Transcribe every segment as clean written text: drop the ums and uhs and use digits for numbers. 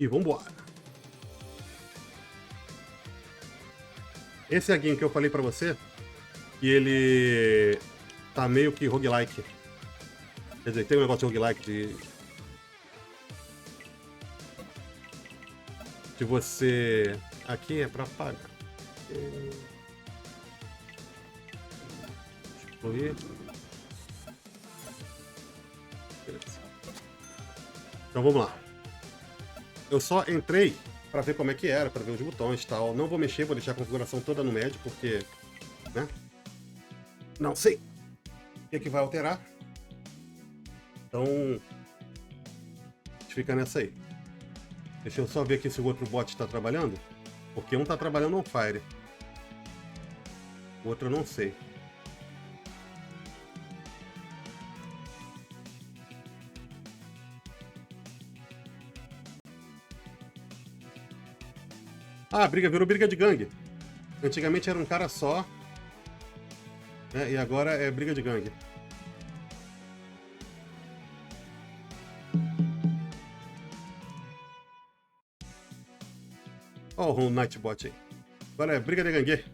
E vambora. Esse Aguinho que eu falei pra você, que ele tá meio que roguelike. Quer dizer, tem um negócio de roguelike de você... Aqui é pra pagar. Excluir. Beleza. Então vamos lá. Eu só entrei para ver como é que era, para ver os botões e tal. Não vou mexer, vou deixar a configuração toda no médio, porque... né? Não sei o que vai alterar. Então... a gente fica nessa aí. Deixa eu só ver aqui se o outro bot está trabalhando. Porque um está trabalhando on Fire. O outro eu não sei. Ah, virou briga de gangue. Antigamente era um cara só, né? E agora é briga de gangue. Ó o Nightbot aí. Agora é briga de gangue.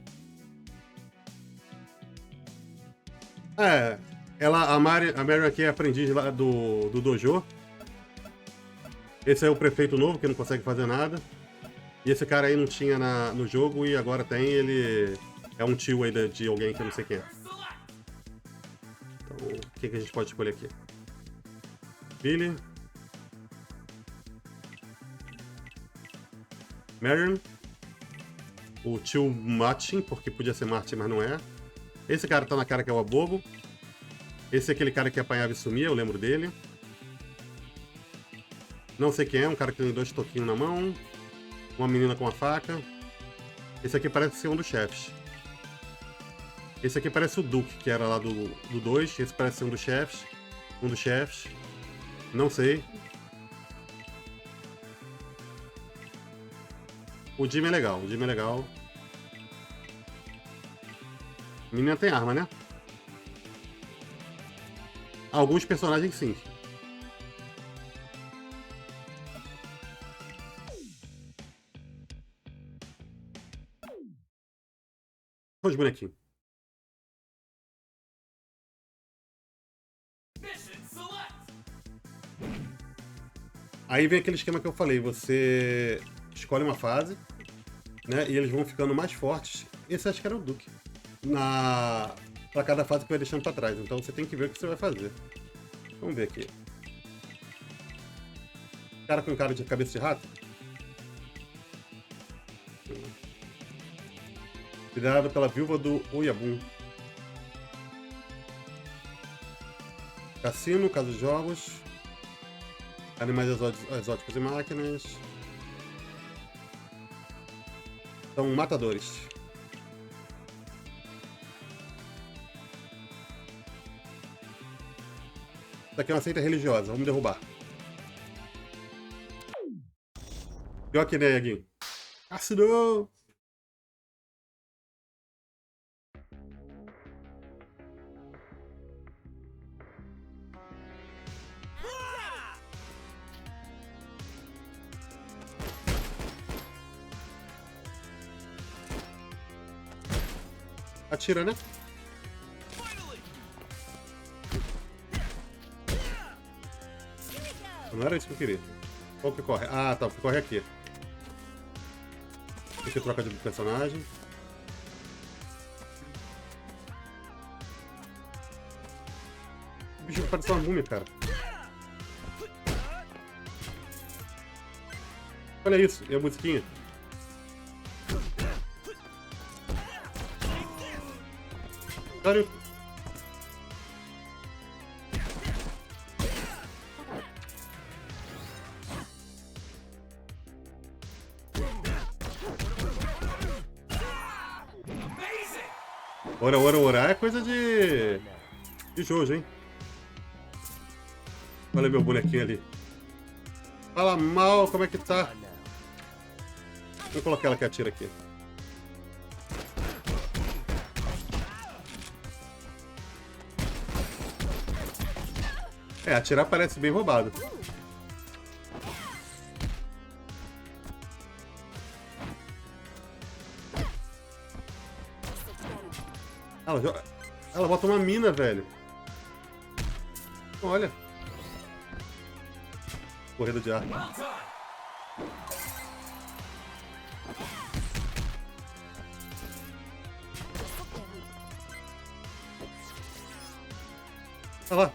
É, a Marion aqui é aprendiz lá do dojo. Esse é o prefeito novo, que não consegue fazer nada. E esse cara aí não tinha no jogo e agora tem, ele é um tio aí de alguém que eu não sei quem é. Então, o que a gente pode escolher aqui? Billy. Marion. O tio Martin, porque podia ser Martin, mas não é. Esse cara tá na cara que é o Abobo. Esse é aquele cara que apanhava e sumia, eu lembro dele. Não sei quem é, um cara que tem 2 toquinhos na mão. Uma menina com uma faca. Esse aqui parece ser um dos chefes. Esse aqui parece o Duke, que era lá do 2. Esse parece ser um dos chefes. Não sei. O Jimmy é legal, A menina tem arma, né? Alguns personagens sim. Olha os bonequinhos. Aí vem aquele esquema que eu falei, você escolhe uma fase, né? E eles vão ficando mais fortes. Esse acho que era o Duke. Pra cada fase que vai deixando pra trás. Então você tem que ver o que você vai fazer. Vamos ver aqui. Cara com cara de cabeça de rato. Cuidado pela viúva do Oyabun. Cassino, casa de jogos. Animais exóticos e máquinas. São matadores. Isso aqui é uma seita religiosa. Vamos derrubar. Pior que ideia, Guinho. Ácido! Atira, né? Não era isso que eu queria. Qual que corre? Ah, tá. Corre aqui. Aqui troca de personagem. O bicho parece uma múmia, cara. Olha isso. E a musiquinha? Sério? Ora é coisa de Jojo, hein? Olha meu bonequinho ali. Fala mal, como é que tá? Vou colocar ela que atira aqui. É, atirar parece bem roubado. Ela bota uma mina, velho. Olha. Corrida de ar. Olha lá.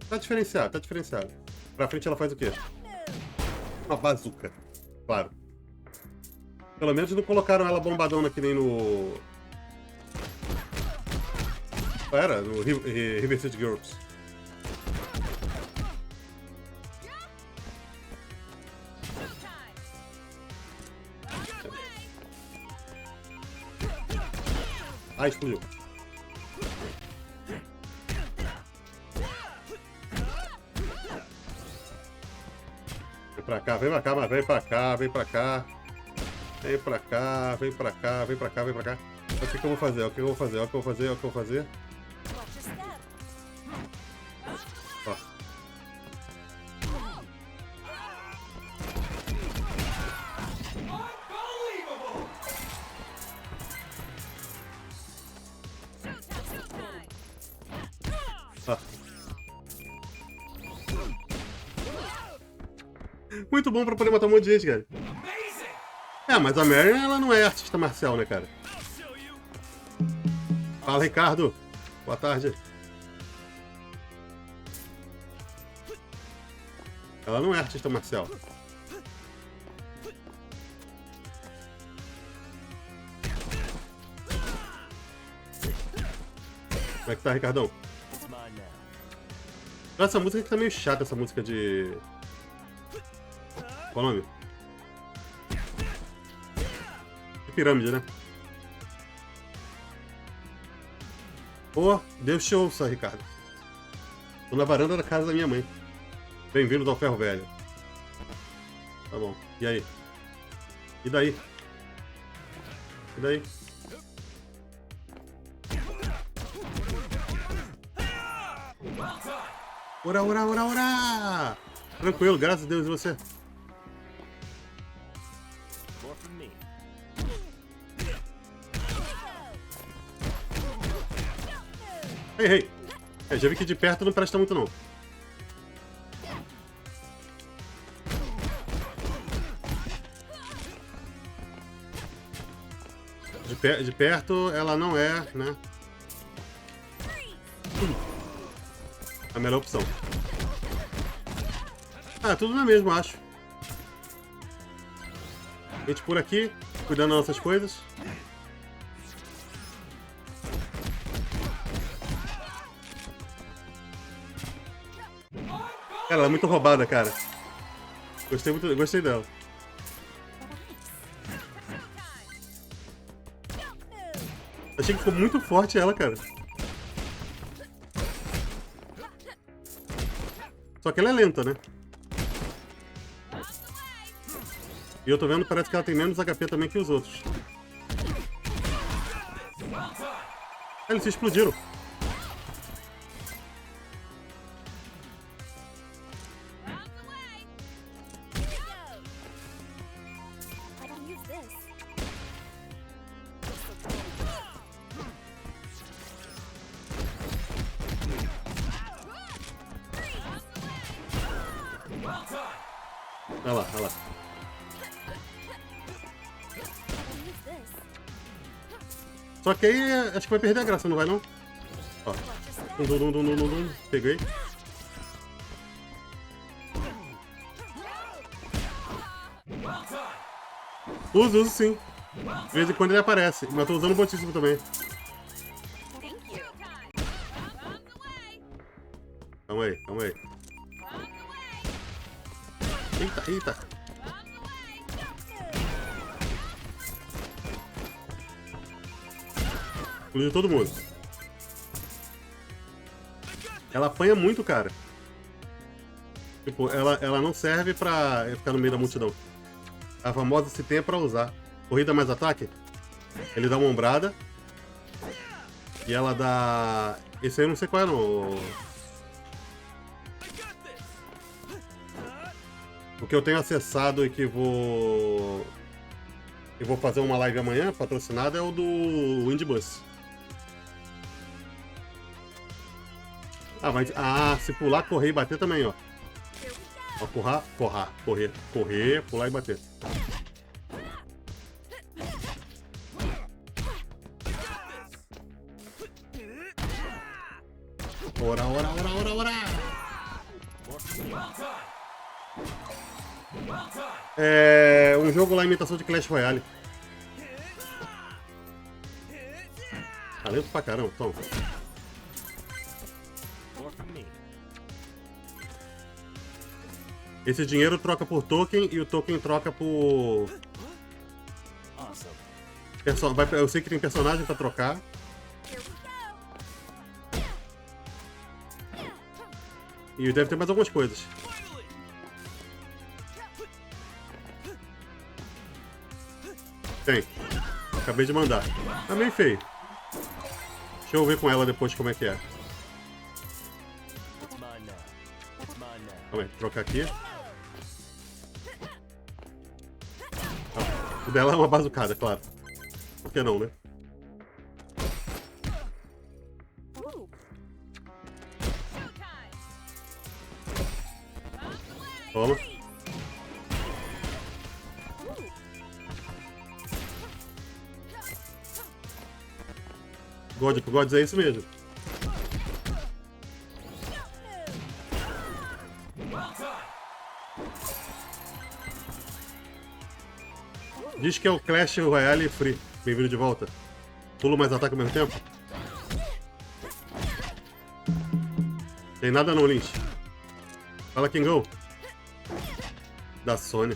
Tá diferenciado, tá diferenciado. Pra frente ela faz o quê? Uma bazuca. Claro. Pelo menos não colocaram ela bombadona que nem no... Era, no River City Girls. Ah, explodiu. Vem pra cá, vem pra cá, mas vem pra cá, vem pra cá. Vem pra cá, vem pra cá, vem pra cá, vem pra cá. Olha o que eu vou fazer, olha o que eu vou fazer, olha o que eu vou fazer, olha o que eu vou fazer. Ó. Ó. Muito bom pra poder matar um monte de gente, cara. É, mas a Mary, ela não é artista marcial, né, cara? Fala, Ricardo. Boa tarde. Ela não é artista marcial. Como é que tá, Ricardão? Essa música aqui tá meio chata, essa música de... Qual o nome? De pirâmide, né? Pô, Deus te ouça, Ricardo. Tô na varanda da casa da minha mãe. Bem-vindos ao Ferro Velho. Tá bom. E aí? E daí? E daí? Ora, ora, ora, ora! Tranquilo, graças a Deus. E você? Ei, ei! Já vi que de perto não presta muito, não. De perto, ela não é, né? A melhor opção. Ah, tudo na mesma, acho. A gente por aqui, cuidando das nossas coisas. Cara, ela é muito roubada, cara. Gostei dela. Achei que ficou muito forte ela, cara. Só que ela é lenta, né? E eu tô vendo, parece que ela tem menos HP também que os outros. Ah, eles se explodiram. Olha lá, olha lá. Só que aí acho que vai perder a graça, não vai não? Ó. Peguei. Uso sim. De vez em quando ele aparece. Mas eu tô usando o botíssimo também. Calma aí, calma aí. Eita, eita. Explodiu todo mundo. Ela apanha muito, cara. Tipo, ela não serve pra ficar no meio da multidão. A famosa se tem é pra usar. Corrida mais ataque. Ele dá uma ombrada. E ela dá... Esse aí eu não sei qual é, não. O que eu tenho acessado e que vou Eu vou fazer uma live amanhã, patrocinada, é o do Windbus. Ah, mas... Ah, se pular, correr e bater também, ó. Ó, correr, pular e bater. Ora. É um jogo lá, imitação de Clash Royale. Talento pra caramba, toma. Esse dinheiro troca por token e o token troca por... Eu sei que tem personagem pra trocar. E deve ter mais algumas coisas. Tem. Acabei de mandar. Tá meio feio. Deixa eu ver com ela depois como é que é. Calma aí, trocar aqui. O dela é uma bazucada, claro. Por que não, né? Toma. Gods é isso mesmo. Diz que é o Clash Royale Free. Bem-vindo de volta. Pulo mais ataque ao mesmo tempo? Tem nada não, Lynch. Fala, Kingão. Da Sony.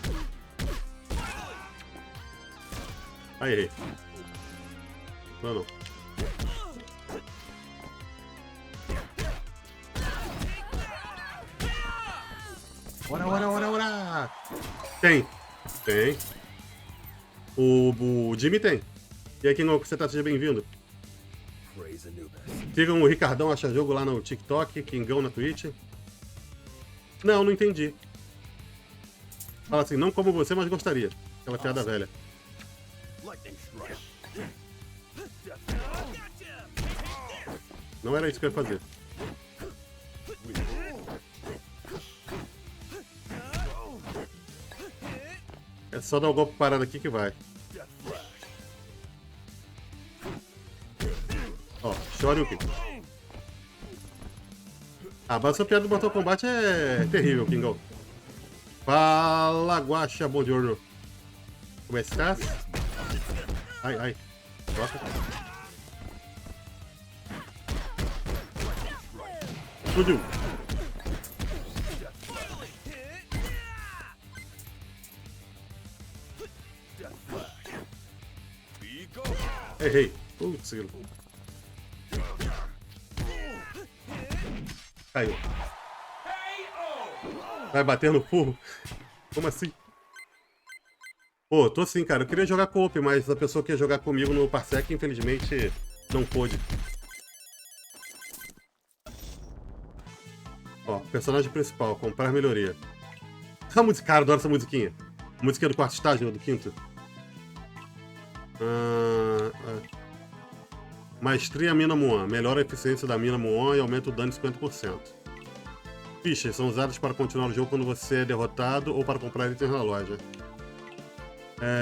Aí, errei. Não. Ora. Tem. O Jimmy tem. E aí, Kingão, você tá? Seja bem-vindo. Sigam o Ricardão Acha Jogo lá no TikTok, Kingão na Twitch. Não entendi. Fala assim, não como você, mas gostaria. Aquela piada velha. Não era isso que eu ia fazer. É só dar o golpe parado aqui que vai. Ó, Shoryuken. Mas essa piada do Mortal Kombat é terrível, Kingão. Fala, Guaxa, bom giorno. Como estás? Ai. Troca. Explodiu. Errei. Putz, caiu. Vai bater no furro? Como assim? Pô, tô sim, cara. Eu queria jogar co-op, mas a pessoa que ia jogar comigo no Parsec, infelizmente, não pôde. Ó, personagem principal, comprar melhoria. A música, cara, adoro essa musiquinha. Musiquinha do quarto estágio, do quinto. Maestria Mina Muan. Melhora a eficiência da Mina Muan e aumenta o dano em 50%. Fichas são usadas para continuar o jogo quando você é derrotado ou para comprar itens na loja.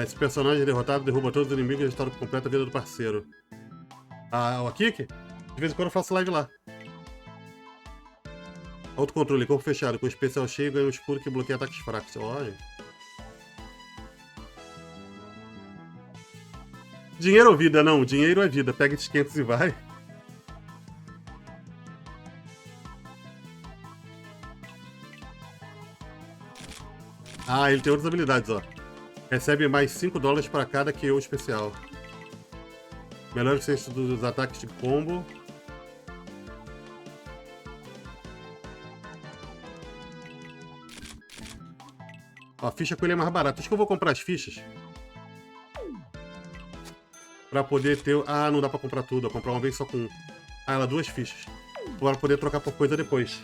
Esse personagem derrotado derruba todos os inimigos e restaura por completo a vida do parceiro. O Kik? De vez em quando eu faço live lá. Autocontrole, corpo fechado, com especial cheio, ganha um escudo que bloqueia ataques fracos. Olha. Dinheiro ou vida? Não, dinheiro é vida. Pega esses 500 e vai. Ele tem outras habilidades, ó. Recebe mais $5 para cada KO especial. Melhor eficiência dos ataques de combo. Ó, a ficha com ele é mais barata. Acho que eu vou comprar as fichas. Pra poder ter... não dá pra comprar tudo. Vou comprar uma vez só com... ela 2 fichas. Pra poder trocar por coisa depois.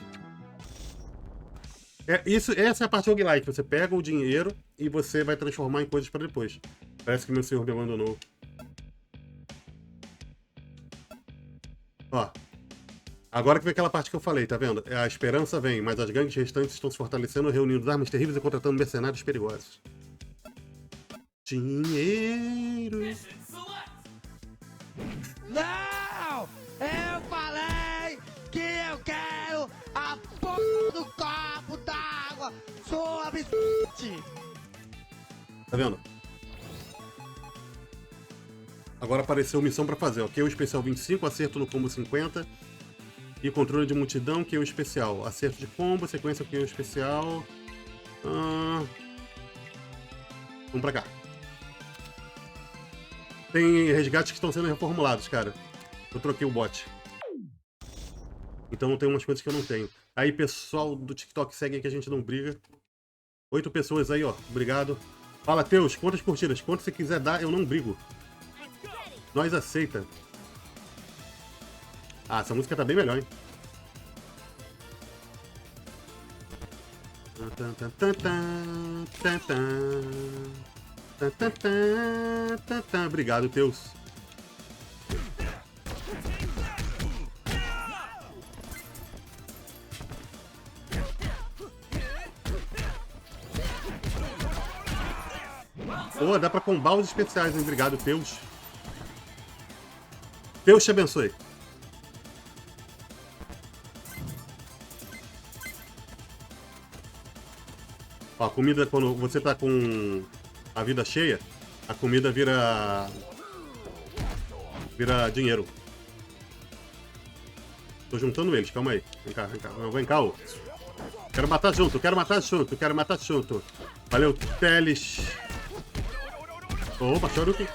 Essa é a parte roguelike. Você pega o dinheiro e você vai transformar em coisas pra depois. Parece que meu senhor me abandonou. Ó. Agora que vem aquela parte que eu falei, tá vendo? A esperança vem, mas as gangues restantes estão se fortalecendo, reunindo armas terríveis e contratando mercenários perigosos. Dinheiro. Não! Eu falei que eu quero a porra do copo d'água! Sou absurdo! Tá vendo? Agora apareceu missão pra fazer, ó. QO especial 25, acerto no combo 50. E controle de multidão, QO especial. Acerto de combo, sequência QO especial. Vamos pra cá. Tem resgates que estão sendo reformulados, cara. Eu troquei o bot. Então tem umas coisas que eu não tenho. Aí, pessoal do TikTok, segue aí que a gente não briga. 8 pessoas aí, ó. Obrigado. Fala, Teus, quantas curtidas? Quanto você quiser dar, eu não brigo. Nós aceita. Ah, essa música tá bem melhor, hein? Obrigado, Teus. Pô, dá pra combar os especiais, hein? Obrigado, Teus. Deus te abençoe. Ó, a comida, quando você tá com a vida cheia, a comida vira dinheiro. Tô juntando eles, calma aí. Vem cá, vem cá. Não, vem cá, ô. Quero matar junto, quero matar junto, quero matar junto. Valeu, Teles. Opa, Shoryuken.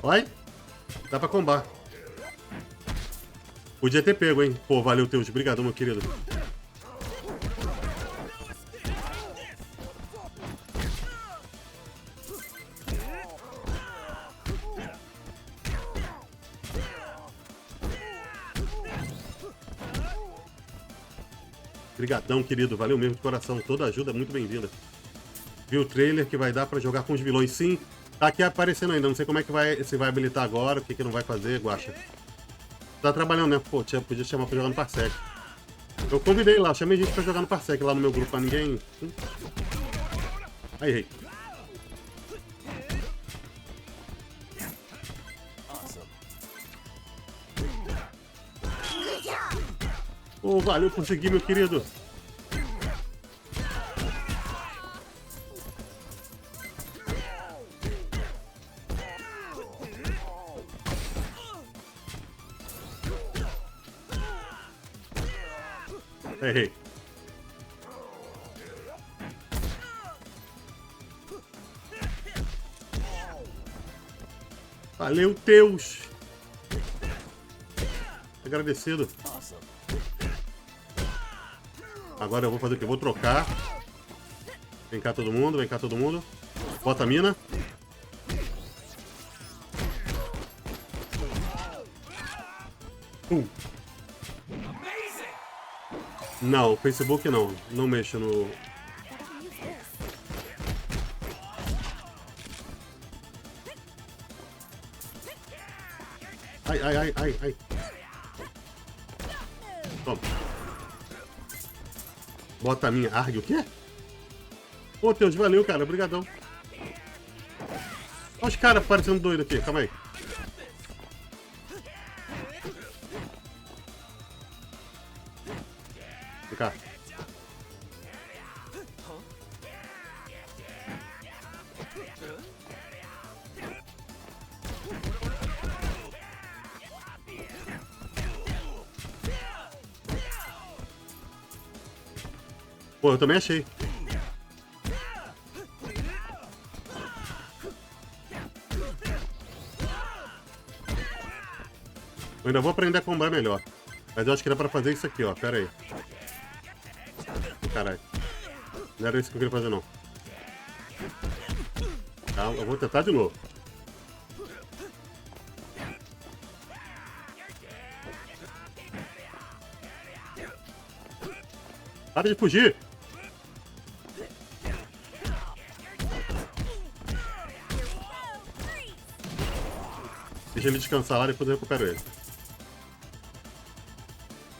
Vai. Dá pra combar. Podia ter pego, hein? Pô, valeu, Teus. Obrigado, meu querido. Obrigadão, querido. Valeu mesmo de coração. Toda ajuda é muito bem-vinda. Viu o trailer que vai dar pra jogar com os vilões? Sim. Tá aqui aparecendo ainda. Não sei como é que vai... Se vai habilitar agora, o que não vai fazer, Guaxa. Tá trabalhando, né? Pô, podia chamar pra jogar no Parsec. Eu convidei lá. Chamei gente pra jogar no Parsec lá no meu grupo. Pra ninguém... Aí, errei. Pô, valeu, consegui, meu querido. Errei. Valeu, Teus. Agradecido. Agora eu vou fazer o quê? Vou trocar. Vem cá todo mundo, vem cá todo mundo. Bota a mina. Não, Facebook não. Não mexo no... Ai, ai, ai, ai, ai. Toma. Bota a minha. Argue o quê? Ô, Teus, valeu, cara. Obrigadão. Olha os caras parecendo doido aqui. Calma aí. Vem cá. Pô, eu também achei. Eu ainda vou aprender a combar melhor. Mas eu acho que dá pra fazer isso aqui, ó. Pera aí. Caralho. Não era isso que eu queria fazer, não. Calma, eu vou tentar de novo. Para de fugir! Deixa ele descansar lá, depois eu recupero ele.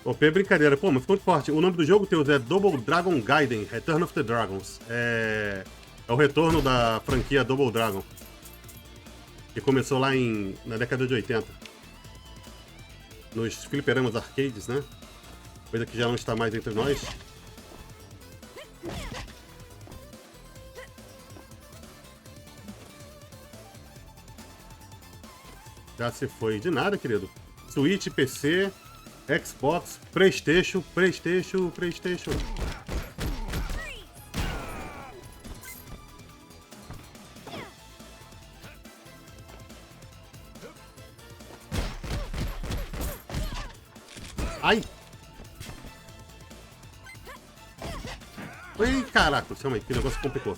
OP é brincadeira. Pô, mas ficou muito forte. O nome do jogo, Teus, é Double Dragon Gaiden, Return of the Dragons. É o retorno da franquia Double Dragon. Que começou lá na década de 80. Nos fliperamas arcades, né? Coisa que já não está mais entre nós. Já se foi. De nada, querido. Switch, PC, Xbox, PlayStation. Ai! Oi, caraca, chama aí, que negócio complicou.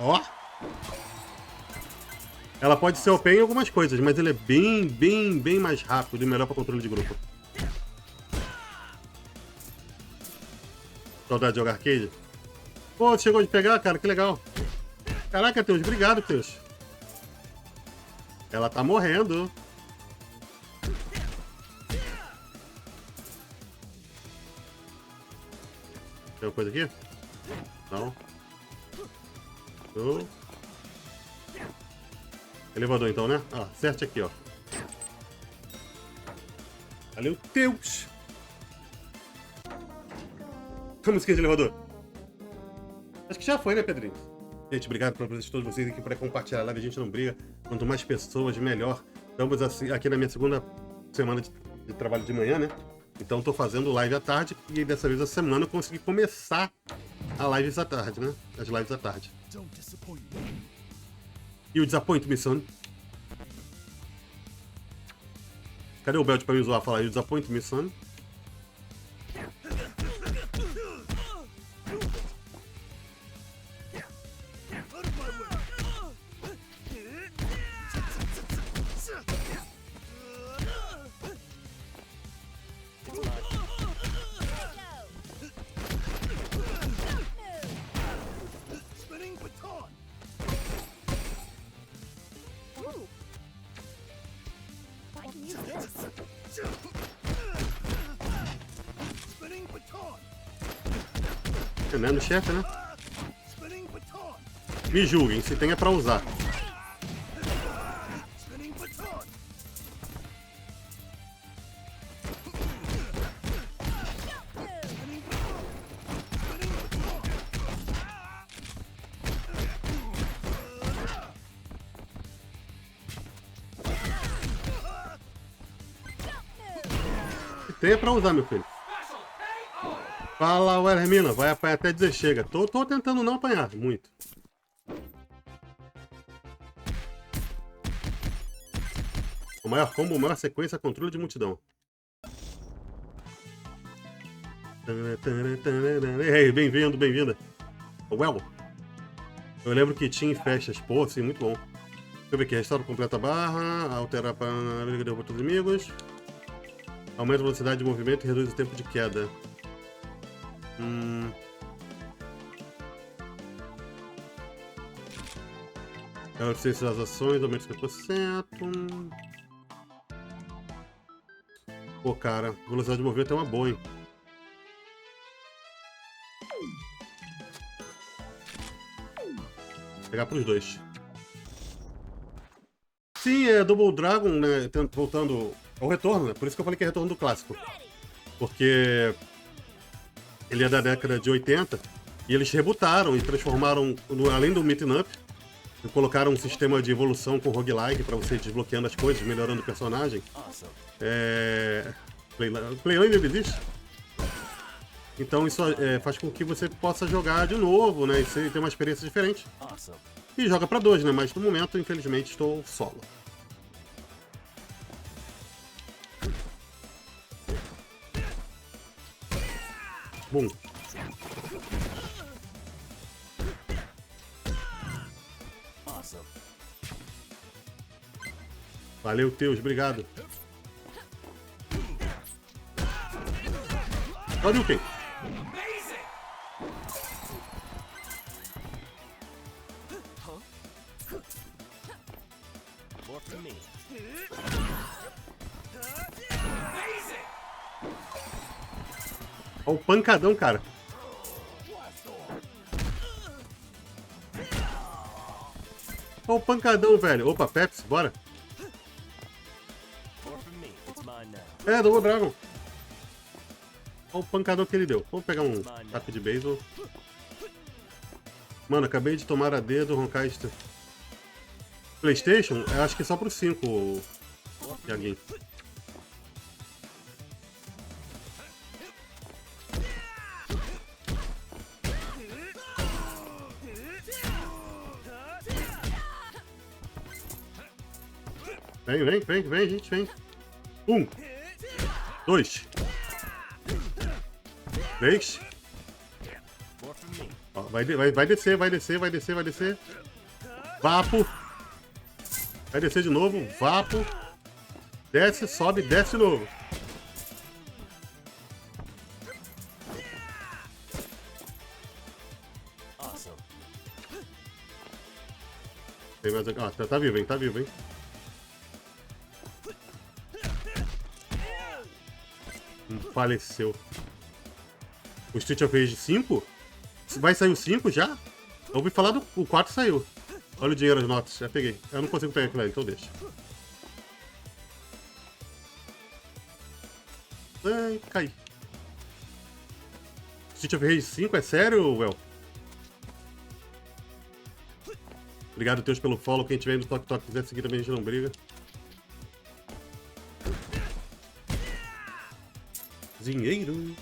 Ó! Ela pode ser OP em algumas coisas, mas ele é bem mais rápido e melhor para controle de grupo. Saudade de jogar arcade? Pô, chegou de pegar, cara, que legal. Caraca, Teus, obrigado, Teus. Ela tá morrendo. Tem alguma coisa aqui? Não. Elevador então, né? Ah, acerte aqui, ó. Valeu, Deus! A musiquinha de elevador. Acho que já foi, né, Pedrinho? Gente, obrigado pela presença de todos vocês aqui, por compartilhar a live. A gente não briga. Quanto mais pessoas, melhor. Estamos aqui na minha segunda semana de trabalho de manhã, né? Então tô fazendo live à tarde. E dessa vez, a semana, eu consegui começar a lives à tarde, né? As lives à tarde. E o Disappoint Me, son? Cadê o Belt pra me zoar? Falar aí, o Disappoint Me, son? Né, no chefe, né? Me julguem, se tem é pra usar. Se tem é pra usar, meu filho. Fala, ué, Hermina, vai apanhar até dizer chega. Tô tentando não apanhar, muito. O maior combo, a maior sequência, controle de multidão. Ei, bem-vindo, bem-vinda. Well, eu lembro que tinha em festas, pô, assim, muito bom. Deixa eu ver aqui, restaura completa a barra, alterar para outros inimigos. Aumenta a velocidade de movimento e reduz o tempo de queda. A eficiência das ações aumenta 50%. Pô, cara, velocidade de movimento é uma boa, hein? Vou pegar pros dois. Sim, é Double Dragon, né? Voltando ao retorno, né? Por isso que eu falei que é retorno do clássico. Porque ele é da década de 80 E eles rebutaram e transformaram, além do Meeting Up, colocaram um sistema de evolução com roguelike pra você ir desbloqueando as coisas, melhorando o personagem. Playland ainda existe? Então isso faz com que você possa jogar de novo, né? E ter uma experiência diferente. E joga pra 2, né? Mas no momento, infelizmente, estou solo. Bum. Valeu, Teus, obrigado. Olha o quê? Olha o pancadão, cara. Olha o pancadão, velho. Opa, Pepsi, bora. Double Dragon. Olha o pancadão que ele deu. Vamos pegar um taco de beisebol. Mano, acabei de tomar a dedo, roncar este... PlayStation? Eu acho que é só pro 5, Thiaguinho. Vem, gente, vem. 1, 2, 3. Ó, vai descer. Vapo. Vai descer de novo. Vapo. Desce, sobe, desce de novo. Tem mais aqui. Ó, tá vivo, hein? Faleceu. O Street of Rage 5? Vai sair o 5 já? Eu ouvi falar do... O 4 saiu. Olha o dinheiro, as notas. Já peguei. Eu não consigo pegar aquilo ali, então deixa. Ai, caí. Street of Rage 5? É sério, Well? Obrigado, Teus, pelo follow. Quem tiver aí no Tok quiser seguir também, a gente não briga. Dinheiro.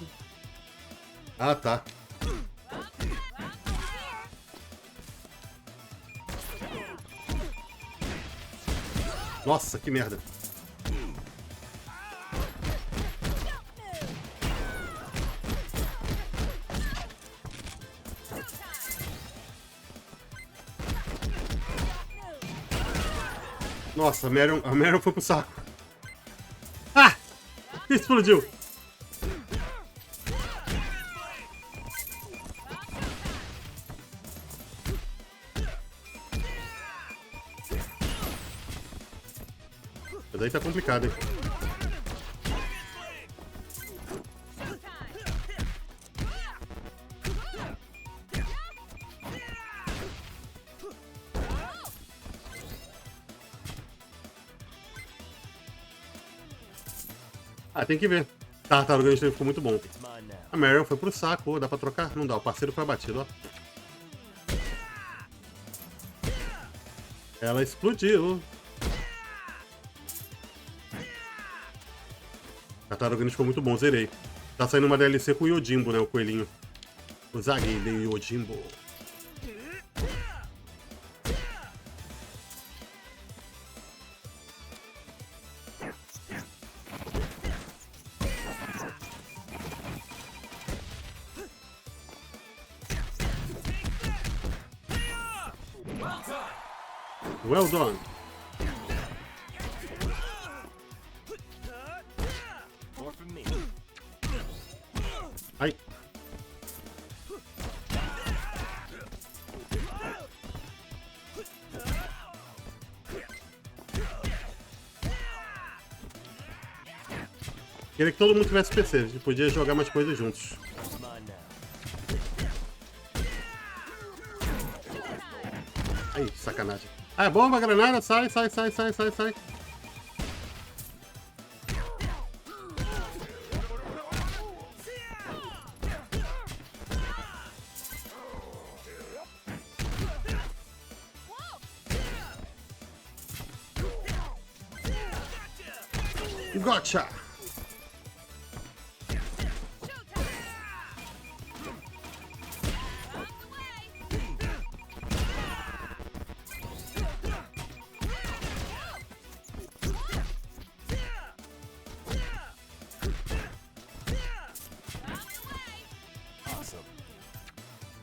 Ah, tá. Nossa, que merda. Nossa, a Marion foi pro saco. Ah! Explodiu. Mas aí tá complicado, hein? Ah, tem que ver. Tartaruga Ninja ficou muito bom. A Marion foi pro saco. Dá pra trocar? Não dá. O parceiro foi abatido, ó. Ela explodiu. Tartaruga Ninja ficou muito bom. Zerei. Tá saindo uma DLC com o Yojimbo, né? O coelhinho. O zagueiro Yojimbo. Well done. Ai. Queria que todo mundo tivesse PC, a gente podia jogar mais coisas juntos. Ai, sacanagem. Ah, bomba, granada, sai. Gotcha!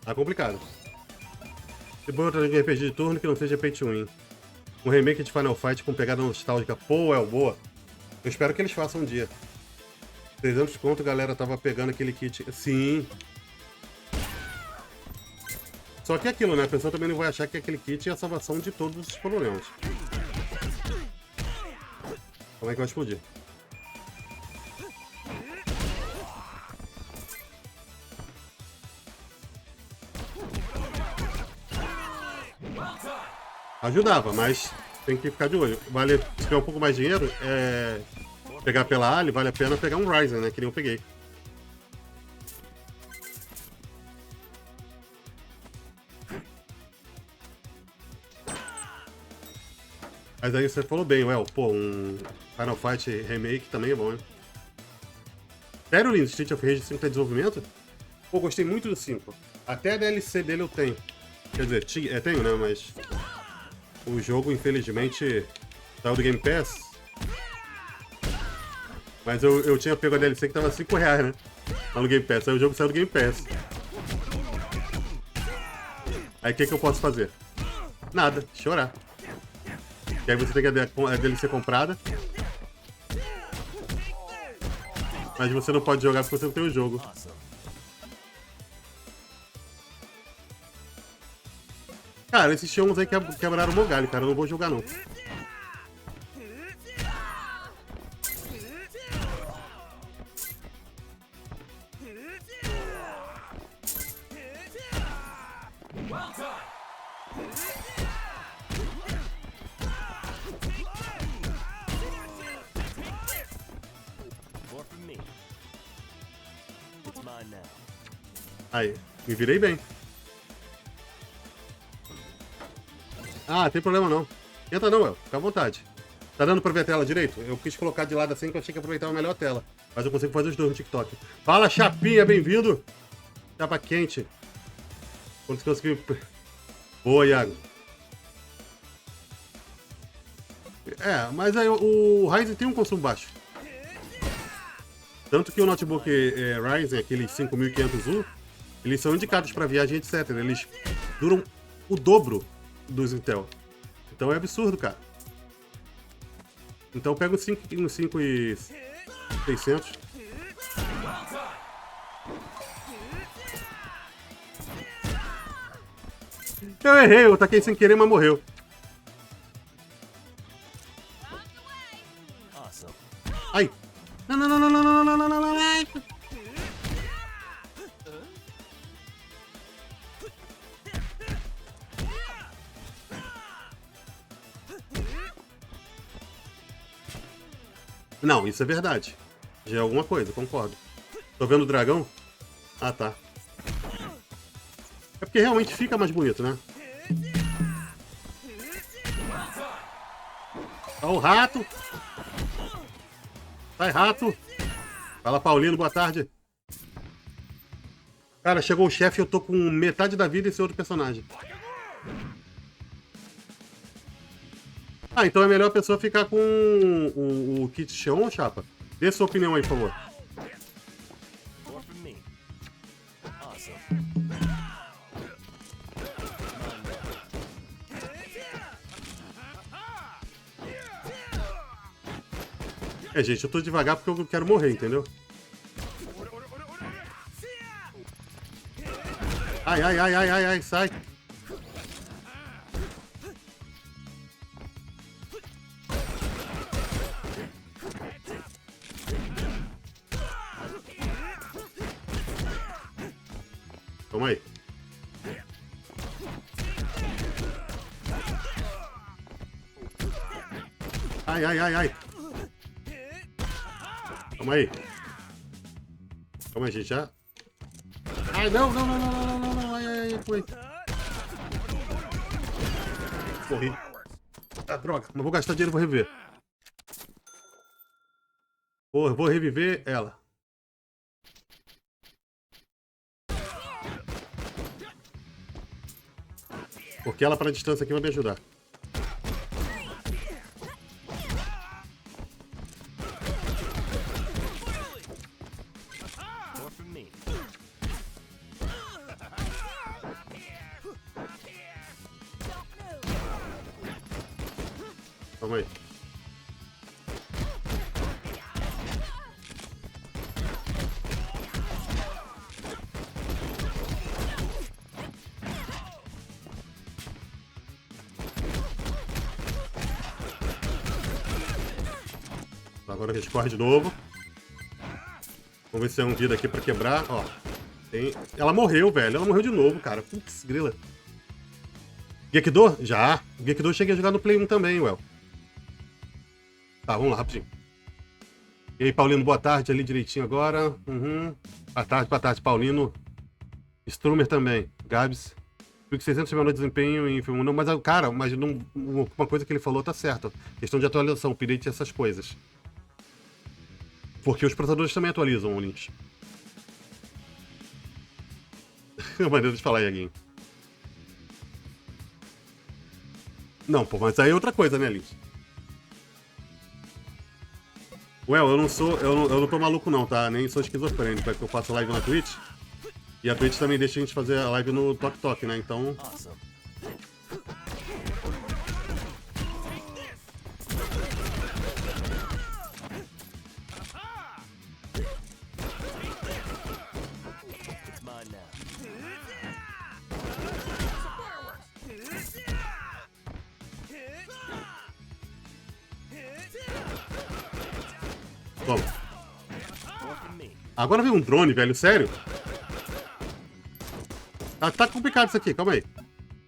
Tá complicado. Se boa outra RPG de turno que não seja pay to win. Um remake de Final Fight com pegada nostálgica. Pô, é boa. Eu espero que eles façam um dia. 300 conto, a galera tava pegando aquele kit. Sim. Só que é aquilo, né? A pessoa também não vai achar que aquele kit é a salvação de todos os problemas. Como é que vai explodir? Ajudava, mas tem que ficar de olho. Vale, se tiver um pouco mais de dinheiro, pegar pela Ali, vale a pena pegar um Ryzen, né? Que nem eu peguei. Mas aí você falou bem, Well, pô, um Final Fight Remake também é bom, hein? Sério, lindo? Street of Rage 5 tá em desenvolvimento? Pô, gostei muito do 5. Até a DLC dele eu tenho. Quer dizer, tenho, né? Mas o jogo, infelizmente, saiu do Game Pass. Mas eu tinha pego a DLC que tava R$5, né? Lá no Game Pass. Aí o jogo saiu do Game Pass. Aí o que eu posso fazer? Nada, chorar. E aí você tem a DLC comprada. Mas você não pode jogar porque você não tem o jogo. Cara, esses Xions aí quebraram o meu galho, cara. Eu não vou jogar, não. Aí, me virei bem. Ah, tem problema não. Entra não, El. Fica à vontade. Tá dando pra ver a tela direito? Eu quis colocar de lado assim que eu achei que aproveitava melhor a tela. Mas eu consigo fazer os dois no TikTok. Fala, Chapinha, bem-vindo. Chapa quente. Quando você conseguiu... Boa, Iago. Mas aí o Ryzen tem um consumo baixo. Tanto que o notebook Ryzen, aqueles 5500U, eles são indicados para viagem, etc. Eles duram o dobro dos Intel. Então é absurdo, cara. Então pega um 5600. Eu errei, eu taquei sem querer, mas morreu. Ai. Não, não, não, não, não, não, não, não, não, não. Não, isso é verdade. Já é alguma coisa, concordo. Tô vendo o dragão? Ah, tá. É porque realmente fica mais bonito, né? Ó o rato. Sai, rato. Fala, Paulino, boa tarde. Cara, chegou o chefe e eu tô com metade da vida e esse outro personagem. Ah, então é melhor a pessoa ficar com o kit Xeon, chapa? Dê sua opinião aí, por favor. Gente, eu tô devagar porque eu quero morrer, entendeu? Ai, ai, ai, ai, ai, ai, sai. Toma aí. Ai, ai, ai, ai. Calma aí. Calma aí, gente, já. Ai, não, não, não, não, não, não, não, ai, ai, ai, foi. Morri. Ah, droga, não vou gastar dinheiro, vou rever. Vou reviver ela. Porque ela pra distância aqui vai me ajudar. Calma aí. Agora a gente corre de novo. Vamos ver se é um vida aqui pra quebrar. Ó. Ela morreu, velho. Ela morreu de novo, cara. Putz, grila. Gekidou? Já. O Gekidou eu cheguei a jogar no Play 1 também, Well. Tá, vamos lá, rapidinho. E aí, Paulino, boa tarde ali direitinho agora. Boa tarde, Paulino. Strummer também. Gabs. Fico 600 menor desempenho em filme. Não, mas, cara, uma coisa que ele falou tá certo. Questão de atualização, update e essas coisas. Porque os processadores também atualizam o Lynch. Maneiro de falar, Iaguinho. Não, pô, mas aí é outra coisa, né, Lynch? Well, eu não tô maluco não, tá? Nem sou esquizofrênico, é que eu faço live na Twitch. E a Twitch também deixa a gente fazer a live no Tok Tok, né? Então... Toma. Agora vem um drone, velho, sério? Tá complicado isso aqui, calma aí.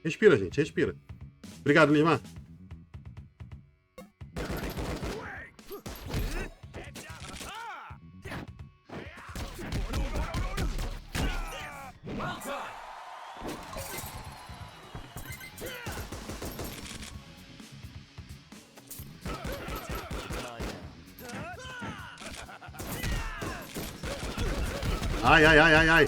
Respira, gente, respira. Obrigado, minha irmã. Ai, ai, ai, ai, ai.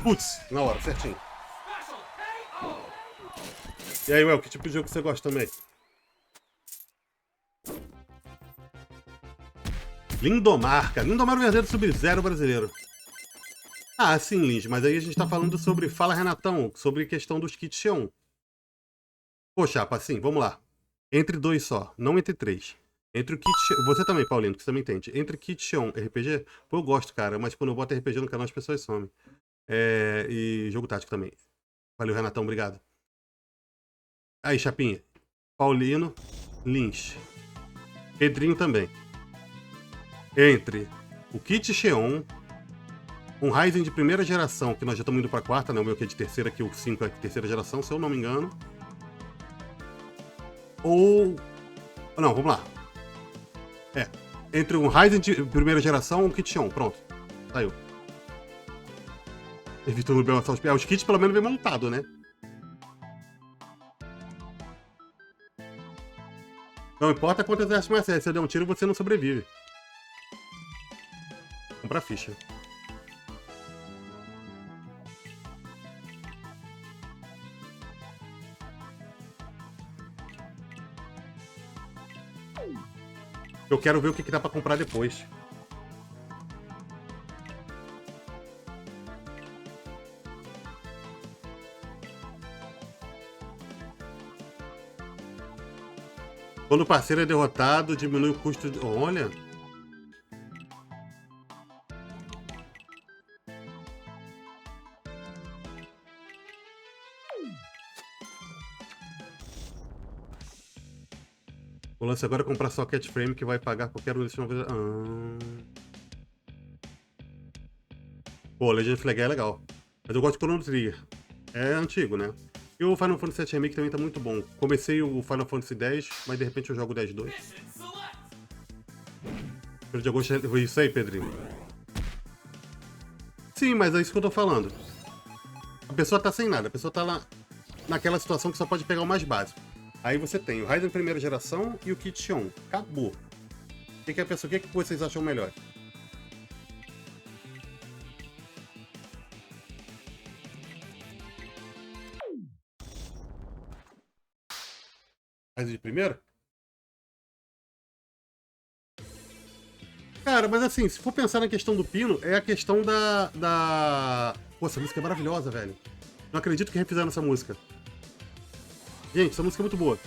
Putz, na hora, certinho. E aí, Well, que tipo de jogo você gosta também? Lindomar, cara. Lindomar é o verdadeiro Sub-Zero brasileiro. Ah, sim, Lins, mas aí a gente tá falando sobre... Fala, Renatão, sobre questão dos kits Xeon. Pô, chapa, assim, vamos lá. Entre dois só, não entre três. Entre o kit Xeon... Você também, Paulino, que você também entende. Entre kit Xeon e RPG, pô, eu gosto, cara, mas quando eu boto RPG no canal as pessoas somem. E jogo tático também. Valeu, Renatão, obrigado. Aí, Chapinha. Paulino, Lins. Pedrinho também. Entre o kit Xeon, um Ryzen de primeira geração, que nós já estamos indo para quarta, né? O meu que é de terceira, que o 5 é de terceira geração, se eu não me engano. Ou... Não, vamos lá. Entre um Ryzen de primeira geração e um kit Xeon. Pronto. Saiu. Evitando os kits pelo menos bem montado, né? Não importa quantas exércitos mais é, se eu der um tiro você não sobrevive. Comprar ficha. Eu quero ver o que dá pra comprar depois. Quando o parceiro é derrotado, diminui o custo de... Olha... O lance agora é comprar só cat frame que vai pagar qualquer um desses novos... Pô, Legend Flag é legal. Mas eu gosto de Chrono Trigger. É antigo, né? E o Final Fantasy VII Remake também tá muito bom. Comecei o Final Fantasy X, mas de repente eu jogo o 10-2. Pedro de agosto foi isso aí, Pedrinho? Sim, mas é isso que eu tô falando. A pessoa tá sem nada, a pessoa tá lá naquela situação que só pode pegar o mais básico. Aí você tem o Ryzen primeira geração e o Kit Xeon. Acabou. O que vocês acham melhor? Ryzen de primeira? Cara, mas assim, se for pensar na questão do pino, é a questão da... Pô, essa música é maravilhosa, velho. Não acredito que refizeram essa música. Gente, essa música é muito boa.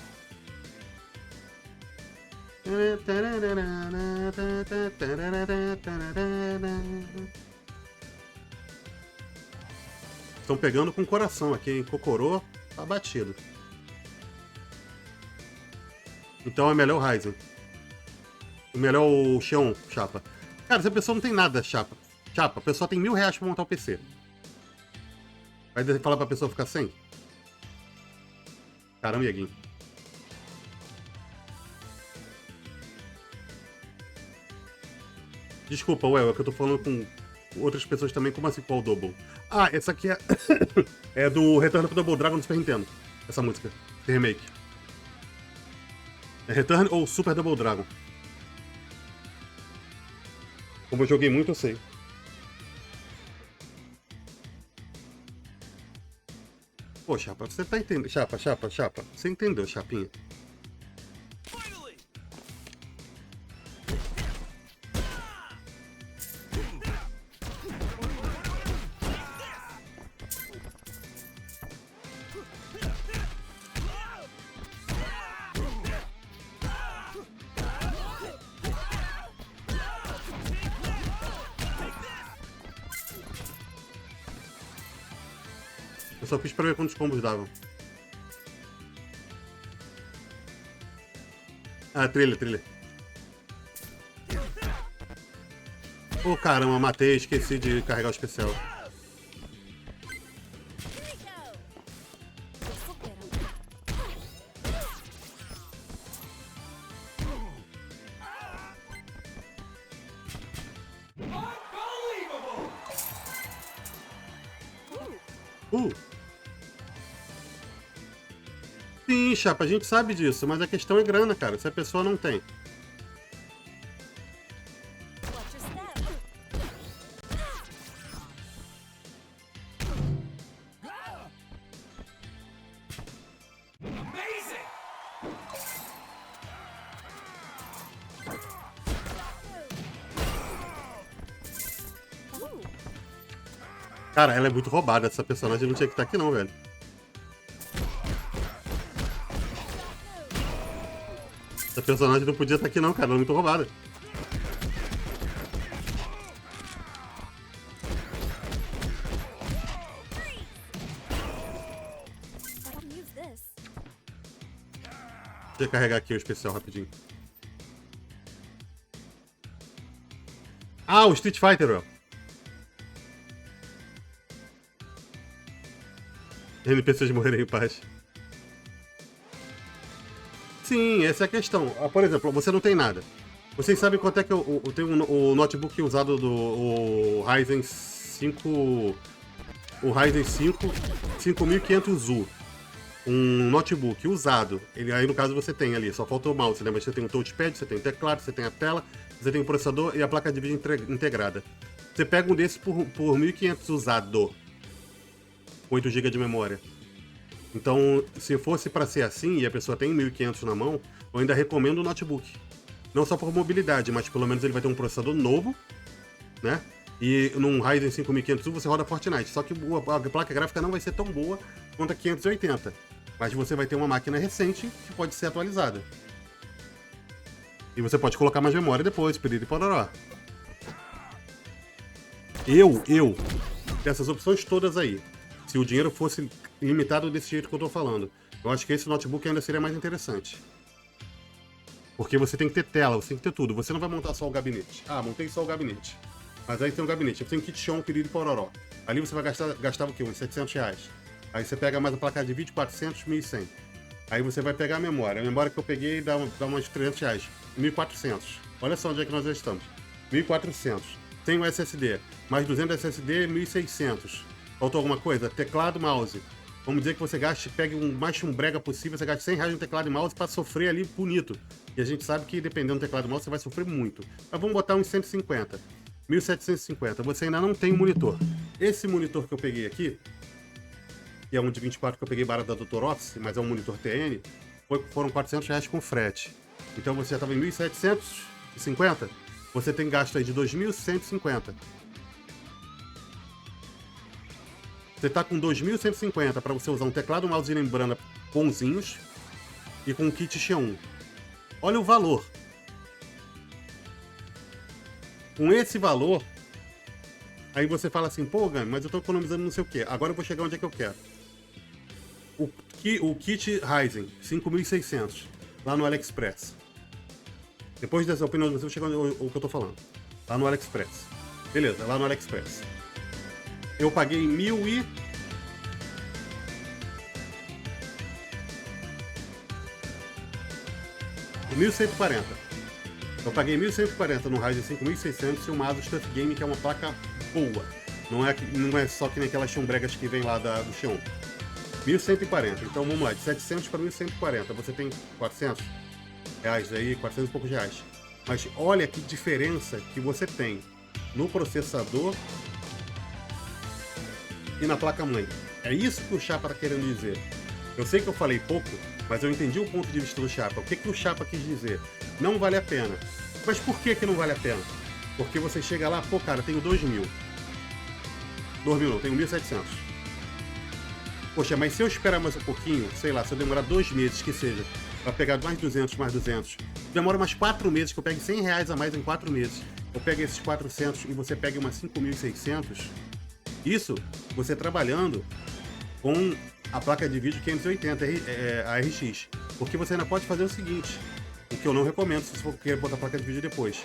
Estão pegando com o coração aqui, hein? Cocorô tá batido. Então é melhor o Ryzen. O melhor o Xeon, chapa. Cara, se a pessoa não tem nada, chapa. Chapa, a pessoa tem R$1.000 pra montar o PC. Vai falar pra pessoa ficar sem? Caramba, Ieguinho. Desculpa, Well, é que eu tô falando com outras pessoas também. Como assim, qual o Double? Ah, essa aqui é... é do Return to Double Dragon do Super Nintendo. Essa música. Esse remake. É Return ou Super Double Dragon? Como eu joguei muito, eu sei. Pô, Chapa, você tá entendendo? Chapa. Você entendeu, Chapinha? Eu só fiz pra ver quantos combos davam. Ah, trilha. Ô, caramba, matei, esqueci de carregar o especial. Sim, Chapa, a gente sabe disso, mas a questão é grana, cara. Se a pessoa não tem. Cara, ela é muito roubada. Essa personagem não tinha que estar aqui não, velho. Essa personagem não podia estar aqui não, cara. Ela é muito roubada. Deixa eu carregar aqui o especial rapidinho. Ah, o Street Fighter, ó. NPCs morrerem em paz. Sim, essa é a questão. Por exemplo, você não tem nada. Vocês sabem quanto é que eu tenho o notebook usado do Ryzen 5... O Ryzen 5 5500U. Um notebook usado. Aí no caso você tem ali, só falta o mouse, né? Mas você tem o touchpad, você tem o teclado, você tem a tela, você tem o processador e a placa de vídeo integrada. Você pega um desses por 1.500 usado. 8 GB de memória. Então, se fosse para ser assim e a pessoa tem 1.500 na mão, eu ainda recomendo o notebook. Não só por mobilidade, mas pelo menos ele vai ter um processador novo, né? E num Ryzen 5500U você roda Fortnite. Só que a placa gráfica não vai ser tão boa quanto a 580. Mas você vai ter uma máquina recente que pode ser atualizada. E você pode colocar mais memória depois, piriri pororó. Dessas opções todas aí, se o dinheiro fosse limitado desse jeito que eu tô falando, eu acho que esse notebook ainda seria mais interessante. Porque você tem que ter tela, você tem que ter tudo. Você não vai montar só o gabinete. Ah, montei só o gabinete. Mas aí tem um gabinete. Você tem um kit Xeon, Piriri e Pororó. Ali você vai gastar o quê? Uns R$700. Aí você pega mais a placa de vídeo, 400, 1.100. Aí você vai pegar a memória. A memória que eu peguei dá uns R$300. 1.400. Olha só onde é que nós já estamos. 1.400. Tem o SSD. Mais 200 SSD, 1.600. Faltou alguma coisa? Teclado, mouse. Vamos dizer que você pegue o mais chumbrega possível, você gaste R$100 no teclado e mouse para sofrer ali bonito. E a gente sabe que dependendo do teclado e mouse você vai sofrer muito. Mas vamos botar uns 150. 1.750. Você ainda não tem um monitor. Esse monitor que eu peguei aqui, que é um de 24 que eu peguei barato da Dr. Office, mas é um monitor TN, foram R$400 com frete. Então você já estava em 1.750, você tem gasto aí de 2.150. Você está com 2.150 para você usar um teclado, mouse e membrana bonzinhos e com um kit Xeon. Olha o valor. Com esse valor, aí você fala assim, pô, Gami, mas eu tô economizando não sei o quê. Agora eu vou chegar onde é que eu quero. O kit Ryzen, 5.600, lá no AliExpress. Depois dessa opinião de você, eu vou chegar o que eu tô falando. Lá no AliExpress. Beleza, lá no AliExpress. Eu paguei 1.140. Eu paguei 1.140 no Ryzen 5.600 e uma Asus TUF Game, que é uma placa boa. Não é só que nem aquelas chumbregas que vem lá do Xeon. 1.140. Então vamos lá, de 700 para 1.140. Você tem R$400 aí, 400 e poucos reais. Mas olha que diferença que você tem no processador e na placa-mãe. É isso que o Chapa está querendo dizer. Eu sei que eu falei pouco, mas eu entendi o ponto de vista do Chapa. O que o Chapa quis dizer? Não vale a pena. Mas por que não vale a pena? Porque você chega lá, pô, cara, tenho 2.000. 2.000 não, tenho 1.700. Poxa, mas se eu esperar mais um pouquinho, sei lá, se eu demorar 2 meses, que seja, para pegar mais 200, demora mais 4 meses, que eu pegue R$100 a mais em 4 meses. Eu pego esses 400 e você pega umas 5.600. Isso, você trabalhando com a placa de vídeo 580, a RX. Porque você ainda pode fazer o seguinte, o que eu não recomendo se você for querer botar a placa de vídeo depois.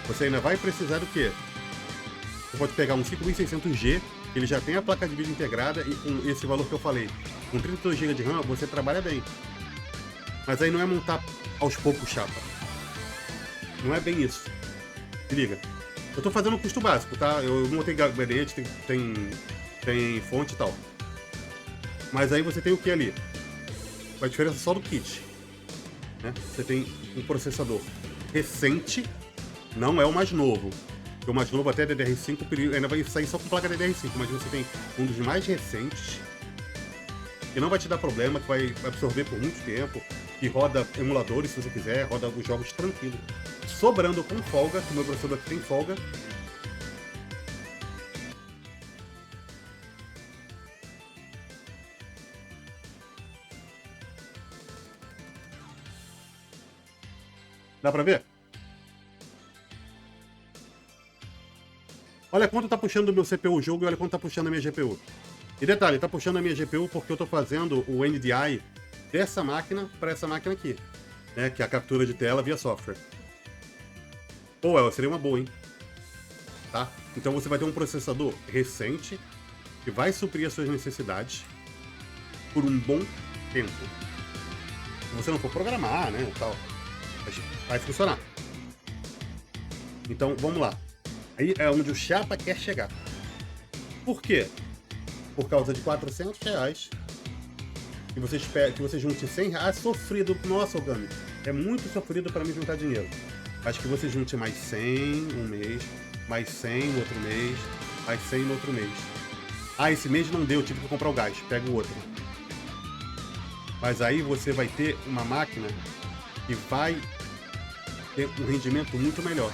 Você ainda vai precisar do quê? Você pode pegar um 5600G, ele já tem a placa de vídeo integrada e com esse valor que eu falei, com 32 GB de RAM, você trabalha bem. Mas aí não é montar aos poucos, Chapa. Não é bem isso. Se liga. Eu tô fazendo um custo básico, tá? Eu montei gabinete, tem fonte e tal. Mas aí você tem o que ali? A diferença só do kit. Né? Você tem um processador recente, não é o mais novo. Porque o mais novo até DDR5 ainda vai sair só com placa DDR5, mas você tem um dos mais recentes, que não vai te dar problema, que vai absorver por muito tempo, que roda emuladores se você quiser, roda os jogos tranquilo. Sobrando com folga, que o meu processador aqui tem folga. Dá pra ver? Olha quanto tá puxando o meu CPU o jogo e olha quanto tá puxando a minha GPU. E detalhe, tá puxando a minha GPU porque eu tô fazendo o NDI dessa máquina para essa máquina aqui, né? Que é a captura de tela via software. Pô, ela seria uma boa, hein? Tá? Então você vai ter um processador recente que vai suprir as suas necessidades por um bom tempo. Se você não for programar, né, e tal, vai funcionar. Então, vamos lá. Aí é onde o Chapa quer chegar. Por quê? Por causa de R$400 que você junte R$100. Sofrido. Nossa, Gami, é muito sofrido para mim juntar dinheiro. Acho que você junte mais 100 um mês, mais 100 no outro mês, mais 100 no outro mês. Ah, esse mês não deu, tive que comprar o gás, pega o outro. Mas aí você vai ter uma máquina que vai ter um rendimento muito melhor.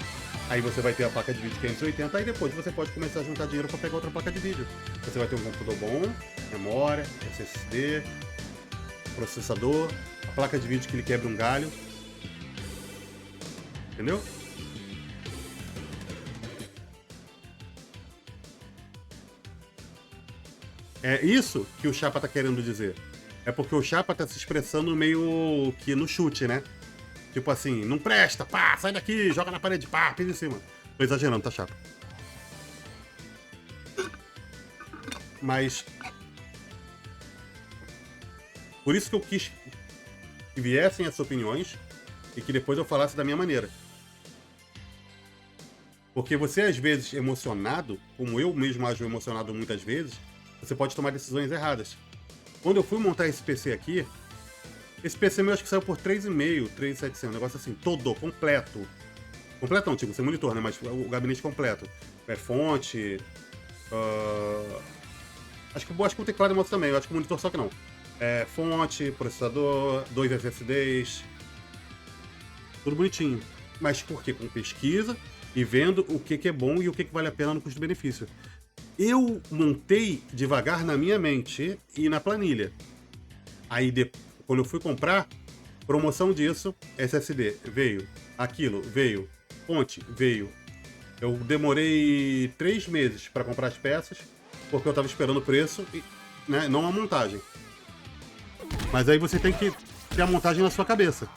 Aí você vai ter a placa de vídeo 580, aí depois você pode começar a juntar dinheiro para pegar outra placa de vídeo. Você vai ter um computador bom, memória, SSD, processador, a placa de vídeo que ele quebra um galho. Entendeu? É isso que o Chapa tá querendo dizer. É porque o Chapa tá se expressando meio que no chute, né? Tipo assim, não presta, pá, sai daqui, joga na parede, pá, pisa em cima. Tô exagerando, tá, Chapa? Mas por isso que eu quis que viessem essas opiniões e que depois eu falasse da minha maneira. Porque você, às vezes, emocionado, como eu mesmo ajo emocionado muitas vezes, você pode tomar decisões erradas. Quando eu fui montar esse PC aqui, esse PC meu acho que saiu por 3.500, 3.700, um negócio assim, todo, completo. Completo não, tipo, sem monitor, né? Mas o gabinete completo. É fonte. Acho que o teclado e mouse também, eu acho que o monitor só que não. É fonte, processador, 2 SSDs. Tudo bonitinho. Mas por quê? Com pesquisa e vendo o que é bom e o que vale a pena no custo-benefício. Eu montei devagar na minha mente e na planilha. Aí, quando eu fui comprar, promoção disso, SSD veio, aquilo veio, fonte veio. Eu demorei 3 meses para comprar as peças, porque eu estava esperando o preço, e, né, não a montagem. Mas aí você tem que ter a montagem na sua cabeça.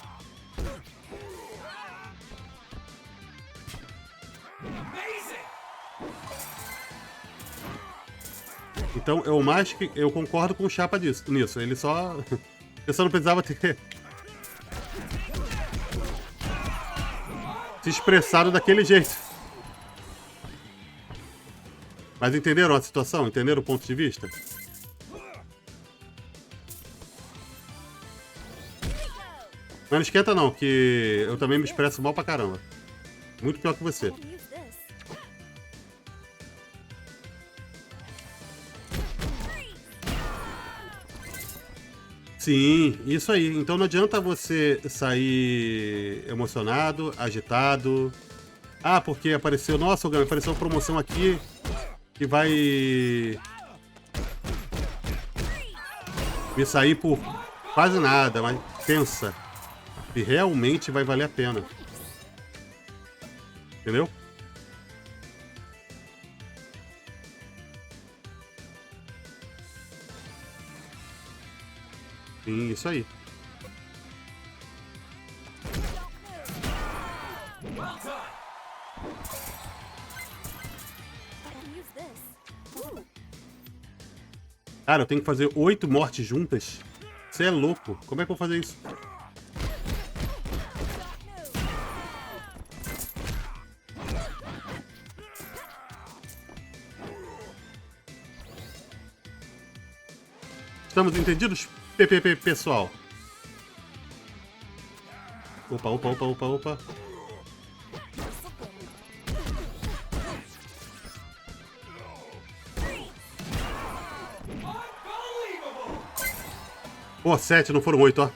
Então, eu concordo com o Chapa nisso. Ele só não precisava ter se expressado daquele jeito. Mas entenderam a situação? Entenderam o ponto de vista? Mas não esquenta não, que eu também me expresso mal pra caramba. Muito pior que você. Sim, isso aí. Então não adianta você sair emocionado, agitado. Ah, porque apareceu... Nossa, apareceu uma promoção aqui que vai me sair por quase nada, mas pensa se realmente vai valer a pena. Entendeu? Sim, isso aí. Cara, eu tenho que fazer 8 mortes juntas? Você é louco. Como é que eu vou fazer isso? Estamos entendidos, PPP, pessoal? Opa, opa, opa, opa, opa. Pô, 7, não foram 8, ó.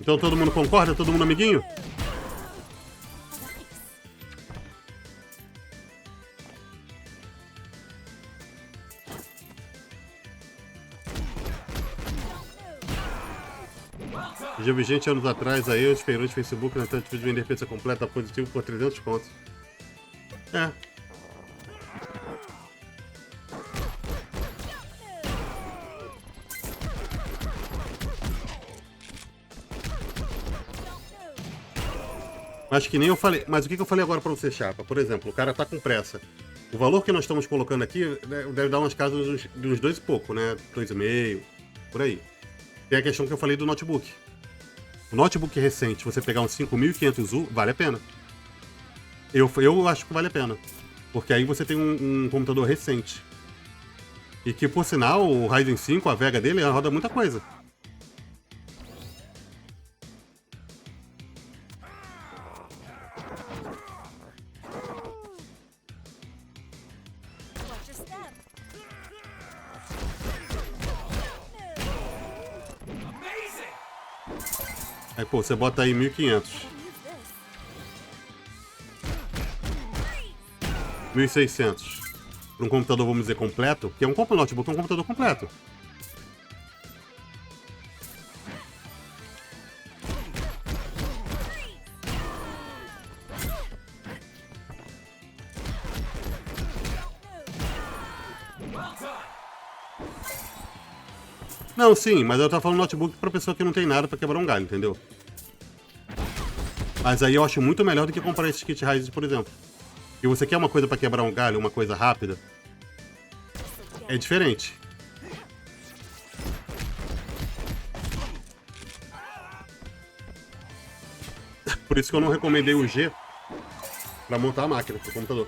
Então todo mundo concorda? Todo mundo amiguinho? Já vi gente anos atrás aí, os feirões de Facebook, na tentativa de vender peça completa positivo por 300 contos. É. Mas que nem eu falei. Mas o que eu falei agora pra você, Chapa? Por exemplo, o cara tá com pressa. O valor que nós estamos colocando aqui, né, deve dar umas casas de uns 2 e pouco, né? 2,5, por aí. Tem a questão que eu falei do notebook. O notebook recente, você pegar uns 5.500 U, vale a pena. Eu acho que vale a pena. Porque aí você tem um computador recente. E que, por sinal, o Ryzen 5, a Vega dele, ela roda muita coisa. Aí, pô, você bota aí 1.500. 1.600. Para um computador, vamos dizer, completo, que é um notebook, é um computador completo. Não, sim, mas eu tava falando notebook pra pessoa que não tem nada pra quebrar um galho, entendeu? Mas aí eu acho muito melhor do que comprar esses kit Ryzen, por exemplo. E você quer uma coisa pra quebrar um galho, uma coisa rápida, é diferente. Por isso que eu não recomendei o G pra montar a máquina pro computador.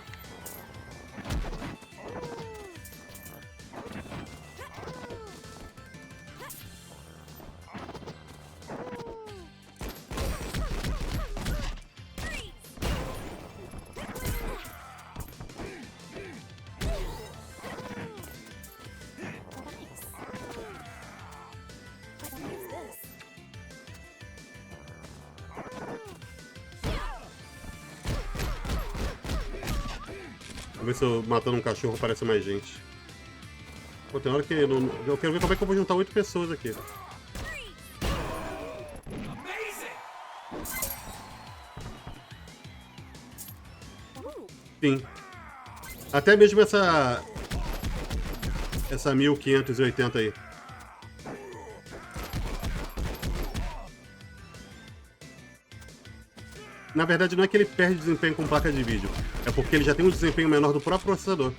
Vamos ver se eu matando um cachorro aparece mais gente. Pô, tem hora que eu quero ver como é que eu vou juntar 8 pessoas aqui. Sim. Até mesmo essa 1580 aí. Na verdade, não é que ele perde desempenho com placa de vídeo. É porque ele já tem um desempenho menor do próprio processador.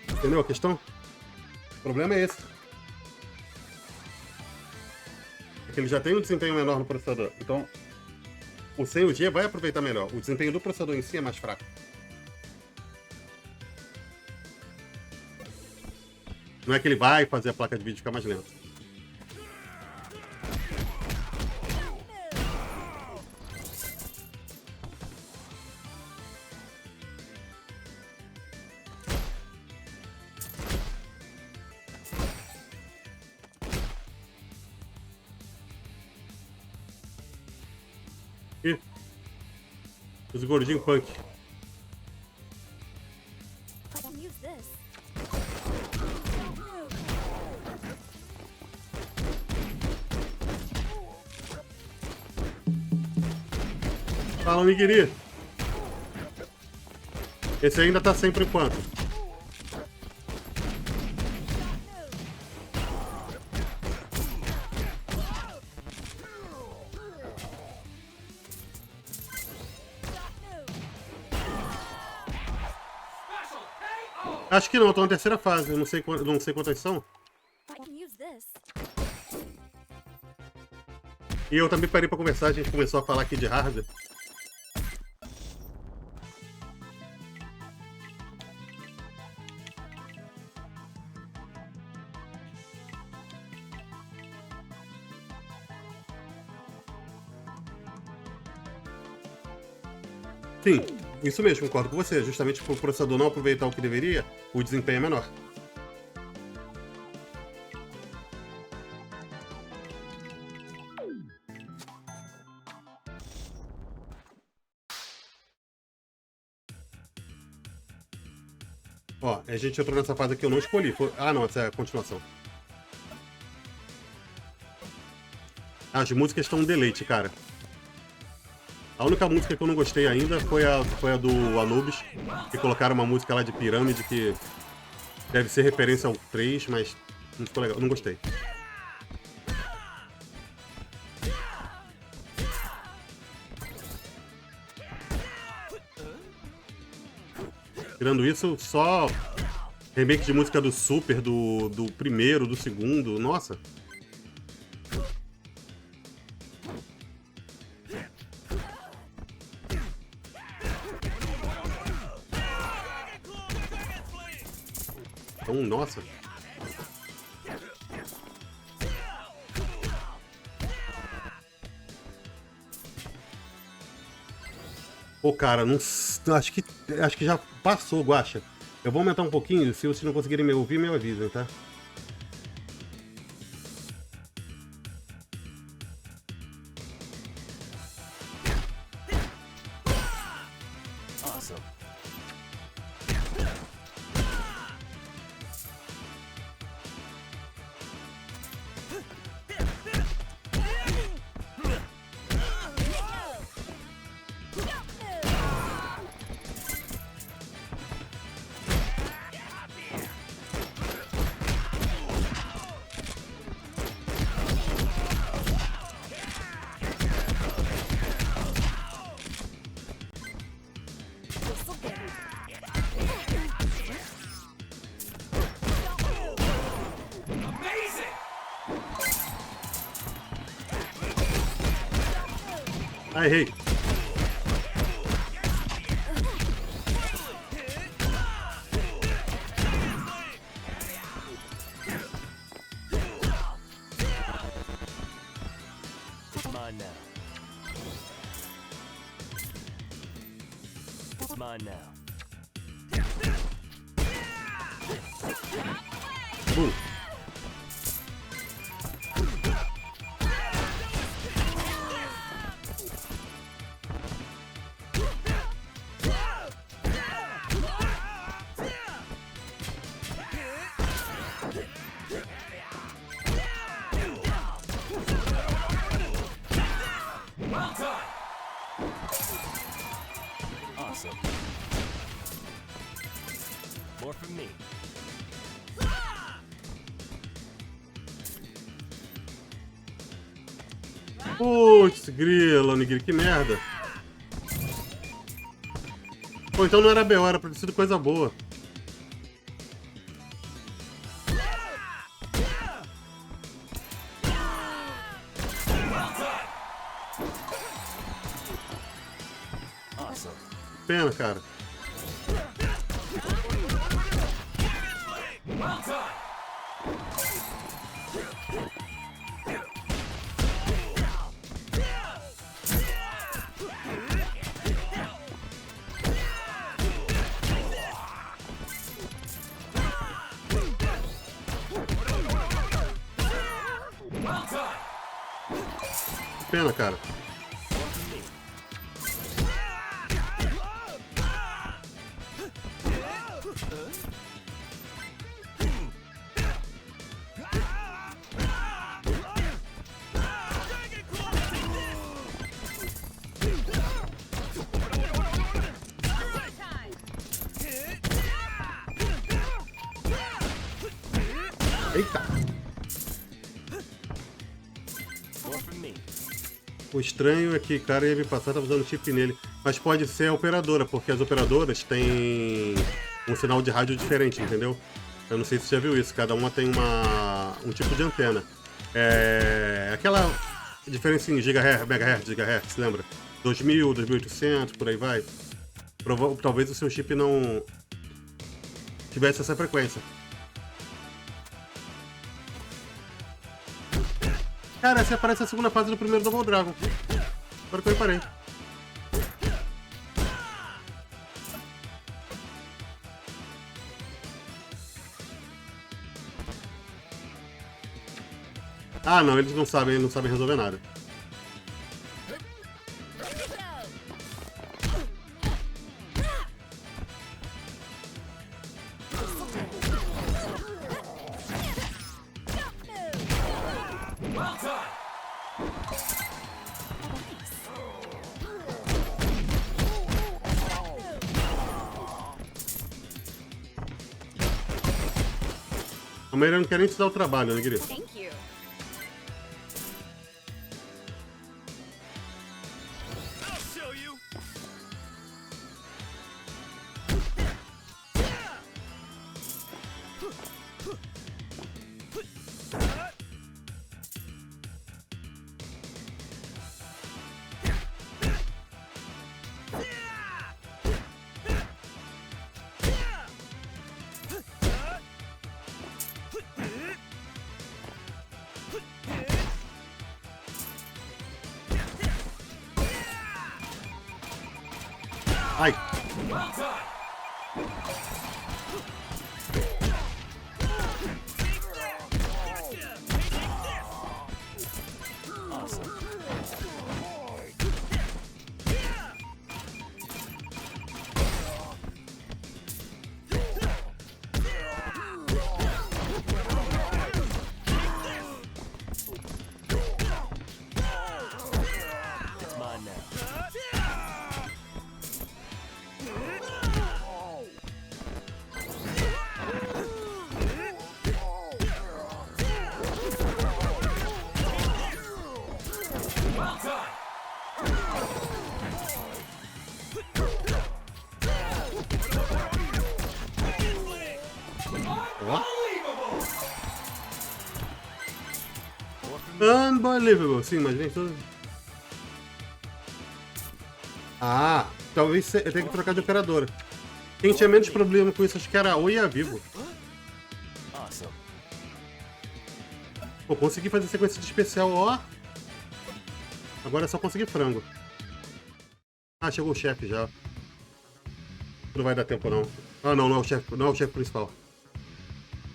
Entendeu a questão? O problema é esse. É que ele já tem um desempenho menor no processador. Então, o 100G vai aproveitar melhor. O desempenho do processador em si é mais fraco. Não é que ele vai fazer a placa de vídeo ficar mais lenta. Ih, os gordinhos punk. Fala, Miguiri. Esse ainda tá sem por enquanto. Acho que não, eu tô na terceira fase. Eu não sei quantas são. E eu também parei pra conversar, a gente começou a falar aqui de hardware. Sim, isso mesmo, concordo com você. Justamente por o processador não aproveitar o que deveria, o desempenho é menor. Ó, a gente entrou nessa fase aqui, eu não escolhi. Ah, não, essa é a continuação. As músicas estão um deleite, cara. A única música que eu não gostei ainda foi a do Anubis, que colocaram uma música lá de pirâmide que deve ser referência ao 3, mas não ficou legal, não gostei. Tirando isso, só remake de música do Super, do primeiro, do segundo, nossa. Então, nossa. Pô, cara, não, acho que já passou, Guaxa. Eu vou aumentar um pouquinho, se vocês não conseguirem me ouvir, me avisem, tá? Awesome. Ah, errei. It's mine now. It's mine now. Boom. Awesome. More from me. Putz, grilo, Onigiri, que merda. Pô, então não era BO, era pra ter sido coisa boa. Awesome. Pena, cara. Pena, cara. Eita! More from me. O estranho é que, cara, ia me passar, tava usando chip nele. Mas pode ser a operadora, porque as operadoras têm um sinal de rádio diferente, entendeu? Eu não sei se você já viu isso, cada uma tem um tipo de antena. É aquela diferença em gigahertz, lembra? 2000, 2800, por aí vai. Talvez o seu chip não tivesse essa frequência. Cara, essa aparece a segunda fase do primeiro Double Dragon. Agora que eu reparei. Ah, não, eles não sabem resolver nada. A maioria não quer nem te dar o trabalho, né, querido? Thank you. I'll show you. Ai! It's mine now. Ó. Unbelievable. Sim, mas vem tudo. Ah, talvez eu tenha que trocar de operadora. Quem tinha menos problema com isso, acho que era a Oi e a Vivo. Awesome. Pô, consegui fazer sequência de especial, ó. Agora é só conseguir frango. Ah, chegou o chefe já. Não vai dar tempo, não. Ah, não, não é o chefe, não é o chefe principal.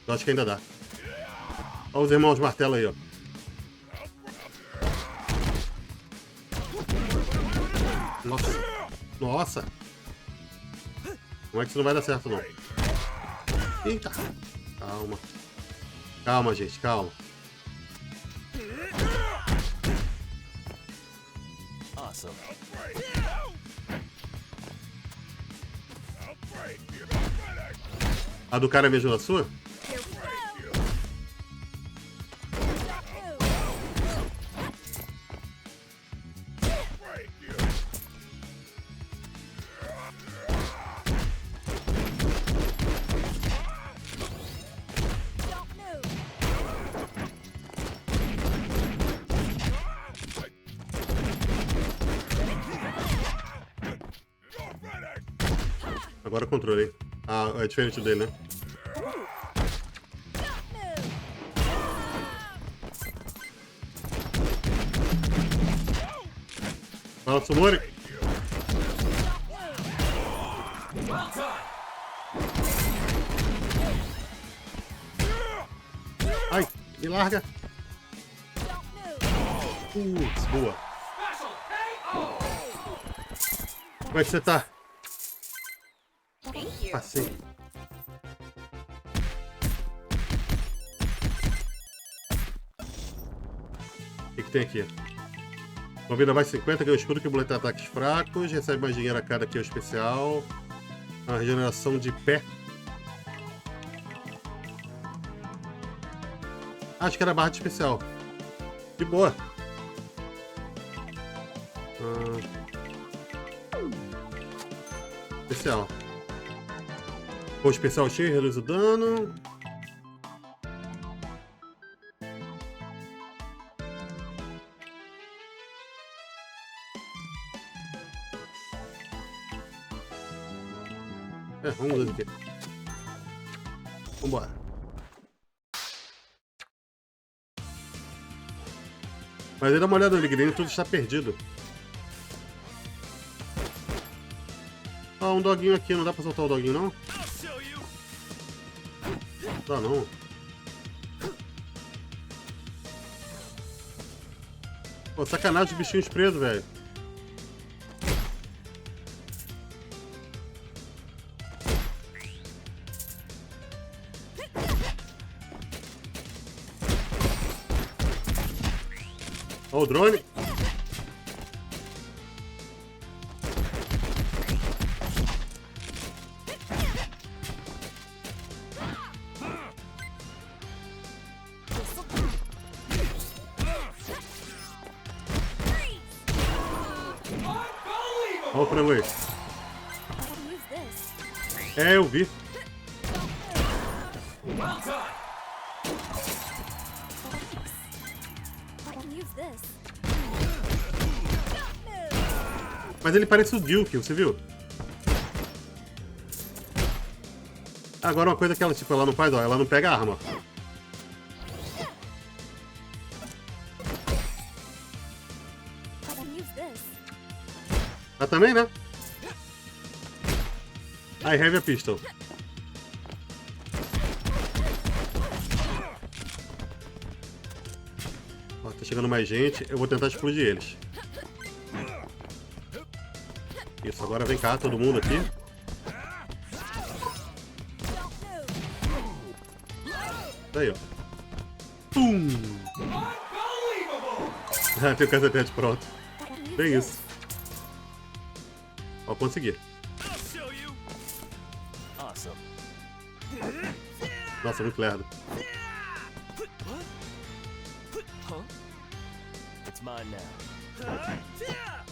Eu acho que ainda dá. Olha os irmãos martelo aí, ó. Nossa. Nossa. Como é que isso não vai dar certo, não? Eita. Calma. Calma, gente, calma. Awesome. A do cara é mesmo da sua? Agora eu controlei. Ah, é diferente dele, né? Fala, Tsumori. Ai, me larga. Putz, boa. Como é que você tá? Passei. O que tem aqui? Combina mais 50, ganha o escudo que boleta ataques fracos, recebe mais dinheiro a cada que é o especial. A regeneração de pé. Acho que era barra de especial. De boa. Especial. O especial cheio, reduz o dano. Vamos mudar aqui. Vambora. Mas aí dá uma olhada no Green, tudo está perdido. Ó, um doguinho aqui, não dá pra soltar o doguinho não? Não dá não. Pô, sacanagem os bichinhos presos, velho. Ó o drone. Olha o frango aí. É, eu vi. Mas ele parece o Duke, você viu? Agora uma coisa que ela, tipo, ela não faz, ó, ela não pega a arma. Ela também, né? I have a pistol. Ó, tá chegando mais gente, eu vou tentar explodir eles. Isso, agora vem cá, todo mundo aqui. Aí, ó. Pum! Ah, tem o cacetete pronto. Bem isso. Ó, consegui. Nossa, muito lerdo.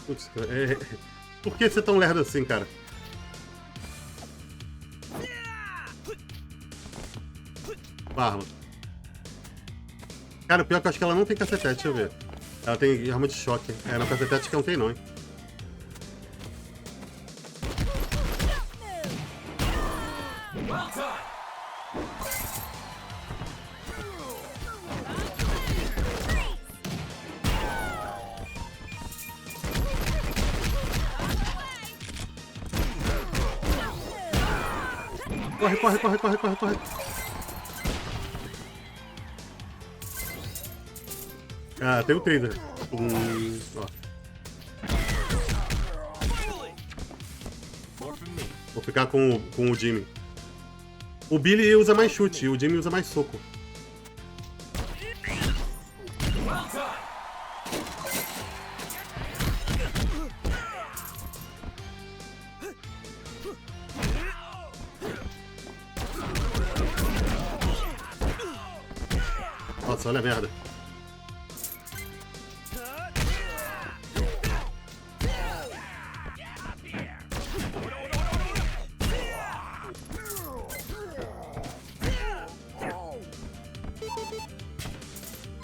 Putz, por que você é tão lerdo assim, cara? Barba. Cara, o pior é que eu acho que ela não tem cacetete, deixa eu ver. Ela tem arma de choque. É, no cacetete que não tem não, hein? Corre, corre, corre, corre, corre, corre. Ah, tem o taser. Ó. More from me. Vou ficar com o Jimmy. O Billy usa mais chute, o Jimmy usa mais soco. Nossa, olha a merda.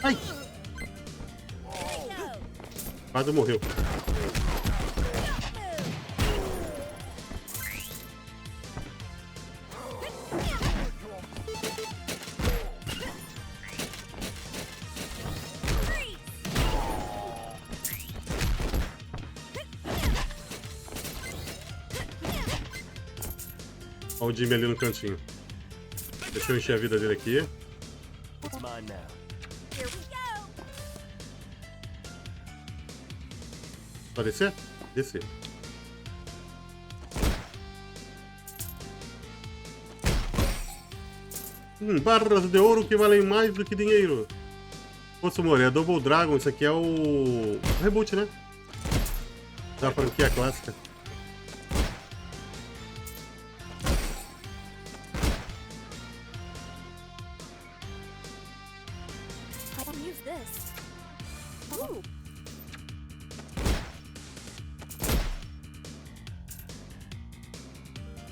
Ai! Quase morreu. Olha o Jimmy ali no cantinho. Deixa eu encher a vida dele aqui. It's mine now. Here we go. Só descer? Descer. Barras de ouro que valem mais do que dinheiro. Poxa, amor, é Double Dragon. Isso aqui é o reboot, né? Da franquia clássica. I can use this. Ooh.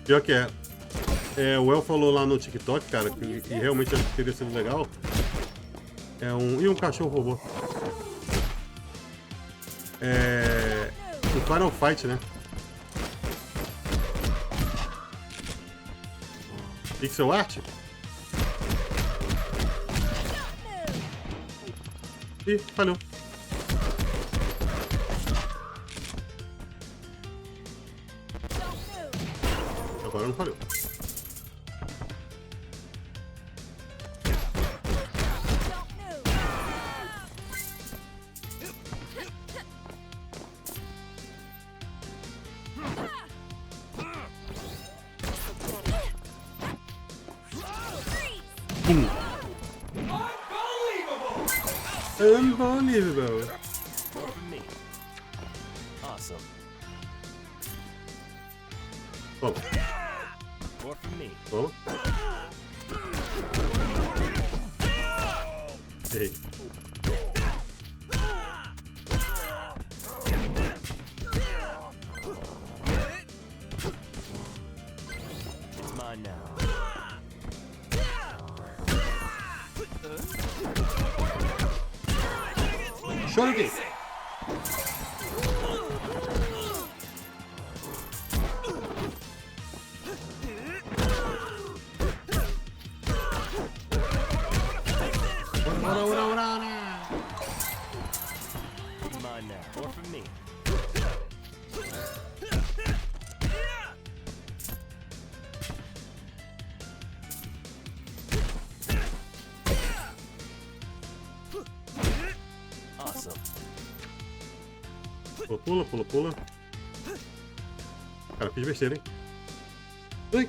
Pior que é. O El falou lá no TikTok, cara, que realmente acho que teria sido legal. E um cachorro robô. O Final Fight, né? Pixel art? Ih, falhou. Agora não falhou. Pum. Unbelievable. More from me. Awesome. Toma, More from me. toma. Errei. It's mine now. Shoryuken. Ora, ora, ora, ora. It's mine now. More from me. Awesome. Pula, pula, pula. Cara, fiz besteira, hein? Ui.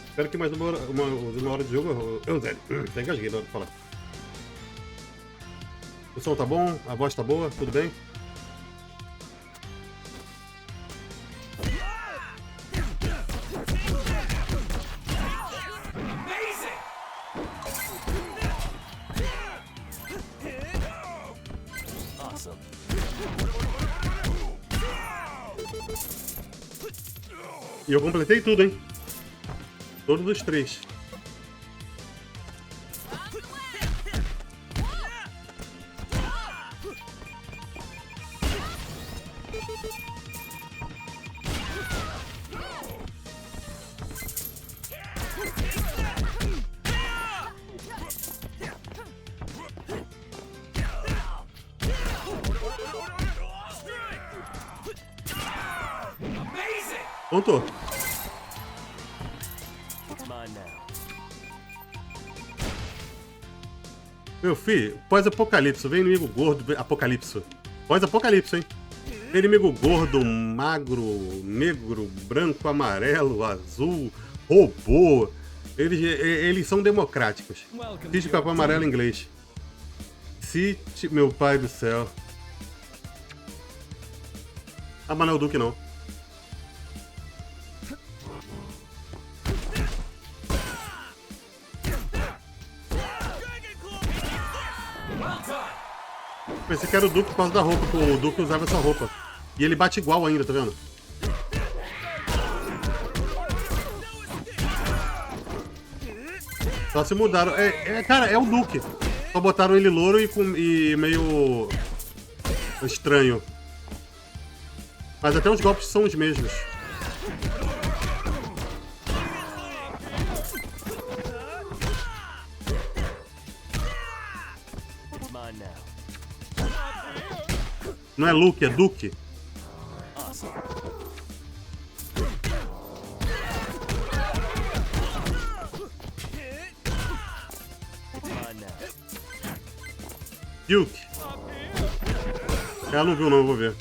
Espero que mais uma hora de jogo eu zero. Até engasguei na hora de falar. O som tá bom? A voz tá boa? Tudo bem? Awesome. E eu completei tudo, hein? Todos os 3. Contou. It's mine now. Meu filho, pós-apocalipse. Vem inimigo gordo. Apocalipse. Pós-apocalipse, hein? Vem inimigo gordo, magro, negro, branco, amarelo, azul, robô. Eles são democráticos. Diz capô amarelo em inglês. City, meu pai do céu. Ah, mas não é o Duke, não. Pensei que era o Duke por causa da roupa, porque o Duke usava essa roupa. E ele bate igual ainda, tá vendo? Só se mudaram. Cara, é o Duke. Só botaram ele louro e meio estranho. Mas até os golpes são os mesmos. It's mine now. Não é Luke, é Duke. Awesome. It's mine now. Duke. Ela não viu não, eu vou ver.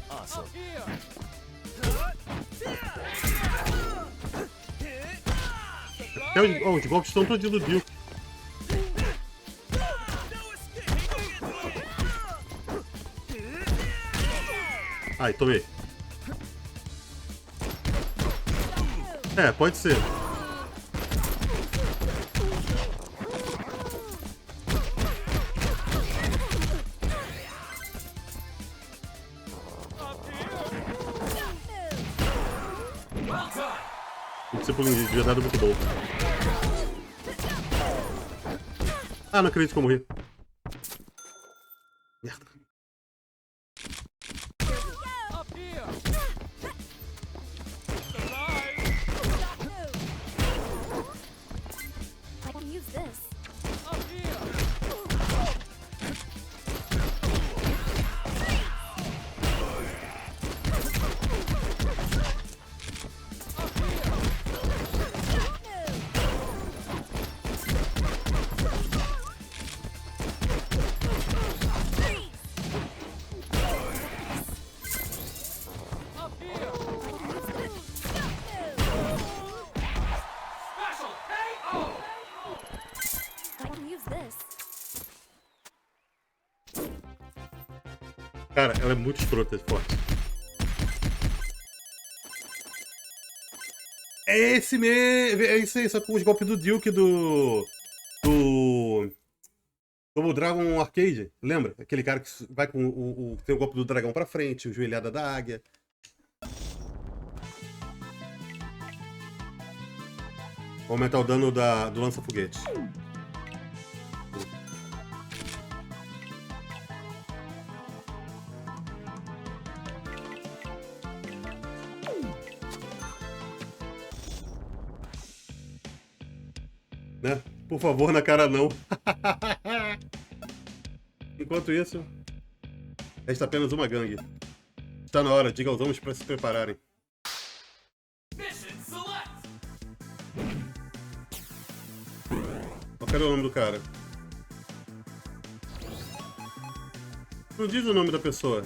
Awesome. Até os golpes estão todos do Duke. Ai, tomei. É, pode ser. O discípulo devia dar muito bom. Ah, não acredito que eu morri. Merda. I can use this. I can use this. Cara, ela é muito escrota, forte. É esse mesmo! É isso aí, só com os golpes do Duke do Double Dragon Arcade. Lembra? Aquele cara que vai com tem o golpe do dragão pra frente, o joelhada da águia. Vou aumentar o dano do lança-foguete. Né? Por favor, na cara não. Enquanto isso, resta apenas uma gangue. Está na hora, diga aos homens para se prepararem. Qual era o nome do cara? Não diz o nome da pessoa.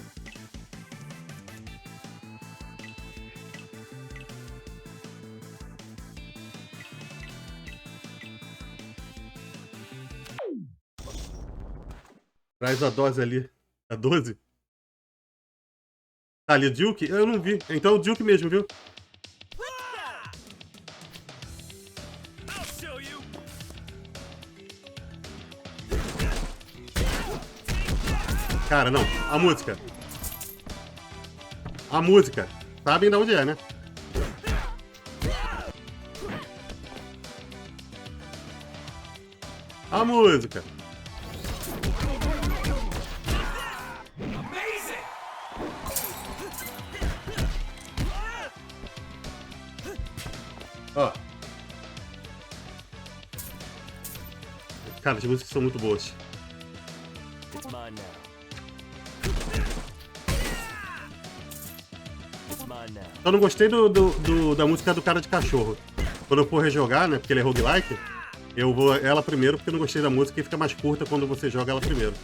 Traz a dose ali. A 12? Tá ali o Duke? Eu não vi. Então é o Duke mesmo, viu? Cara, não. A música. A música. Sabem de onde é, né? A música. Ó. Cara, as músicas são muito boas. It's mine now. It's mine now. Só não gostei da música do cara de cachorro. Quando eu for rejogar, né? Porque ele é roguelike, eu vou ela primeiro, porque eu não gostei da música e fica mais curta quando você joga ela primeiro.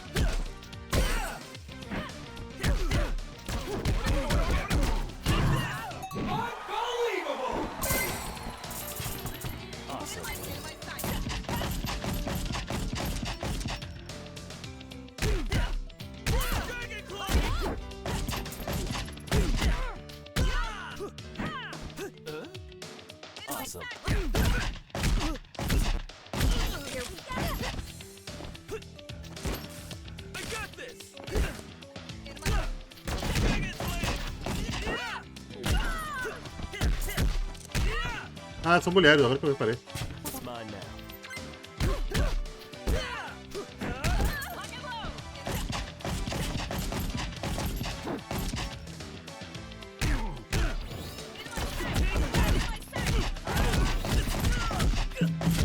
Awesome. Ah, são mulheres, agora que eu reparei. It's mine now.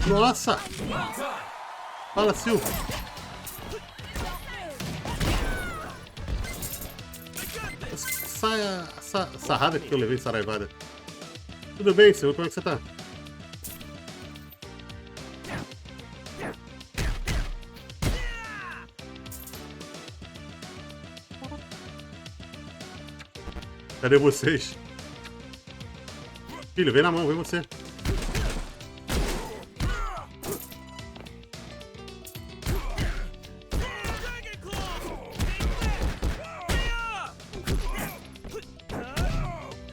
Nossa! Fala, Sil. Saia sarrada que eu levei, saraivada. Tudo bem, Sil? Como é que você tá? Cadê vocês? Filho, vem na mão, vem você.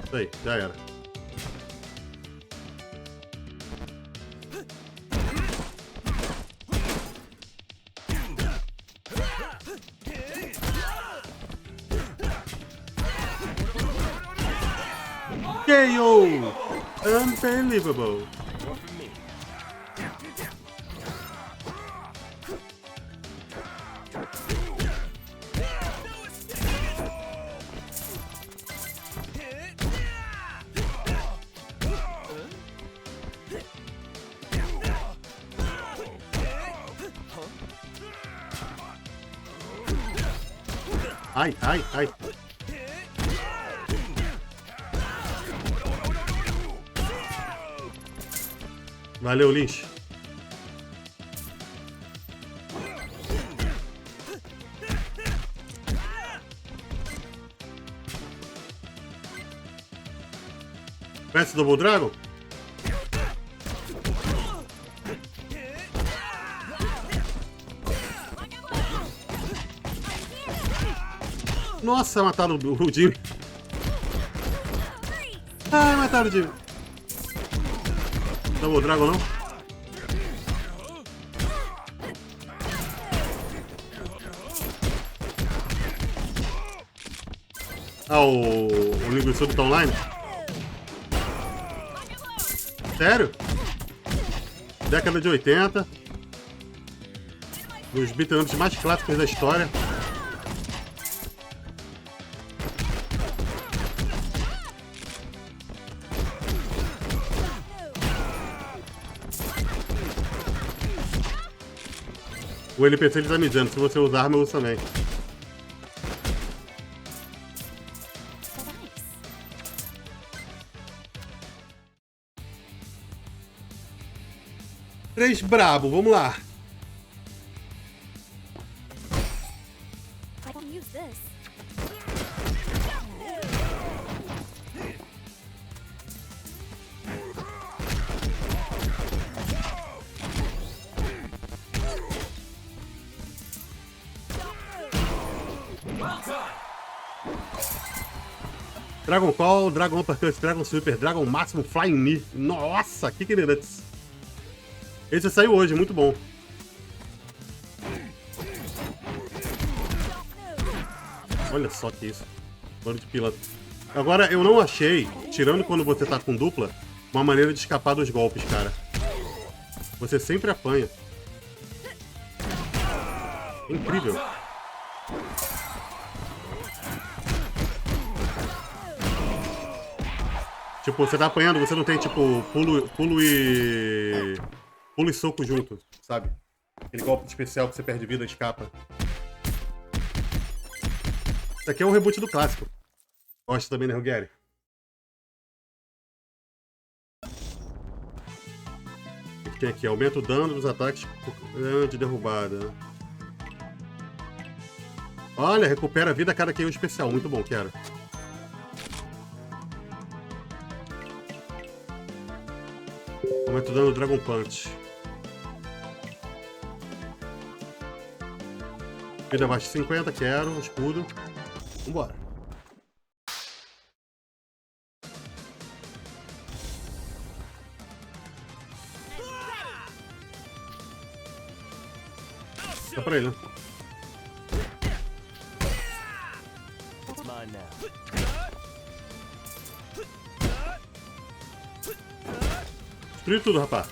Isso aí, já era. KO! Unbelievable! More from me. Ai, ai, ai. Valeu, Lynch. Conhece o Double Dragon? Nossa, mataram o Jimmy. Ai, mataram o Jimmy. Double Dragon não? Ah, o linguiça tá online? Sério? Década de 80. Dos beat'em ups mais clássicos da história. O NPC ele tá me dizendo, se você usar arma, eu uso também. Três brabo, vamos lá. I can use this. Dragon Call, Dragon Uppercut, Dragon Super, Dragon Máximo, Flying Knee. Nossa, que nuts. Esse saiu hoje, muito bom. Olha só que isso. Bando de pilantra. Agora, eu não achei, tirando quando você tá com dupla, uma maneira de escapar dos golpes, cara. Você sempre apanha. Incrível. Tipo, você tá apanhando, você não tem, tipo, pulo e soco junto, sabe? Aquele golpe especial que você perde vida e escapa. Isso aqui é um reboot do clássico. Gosta também, né, Ruggeri? O que tem aqui? Aumenta o dano dos ataques de derrubada. Olha, recupera a vida a cada KO especial. Muito bom, quero. Aumenta o dano do Dragon Punch. Vida abaixo de 50, quero. Escudo. Vambora. Dá pra ele, né? It's mine now. Destruir tudo, rapaz.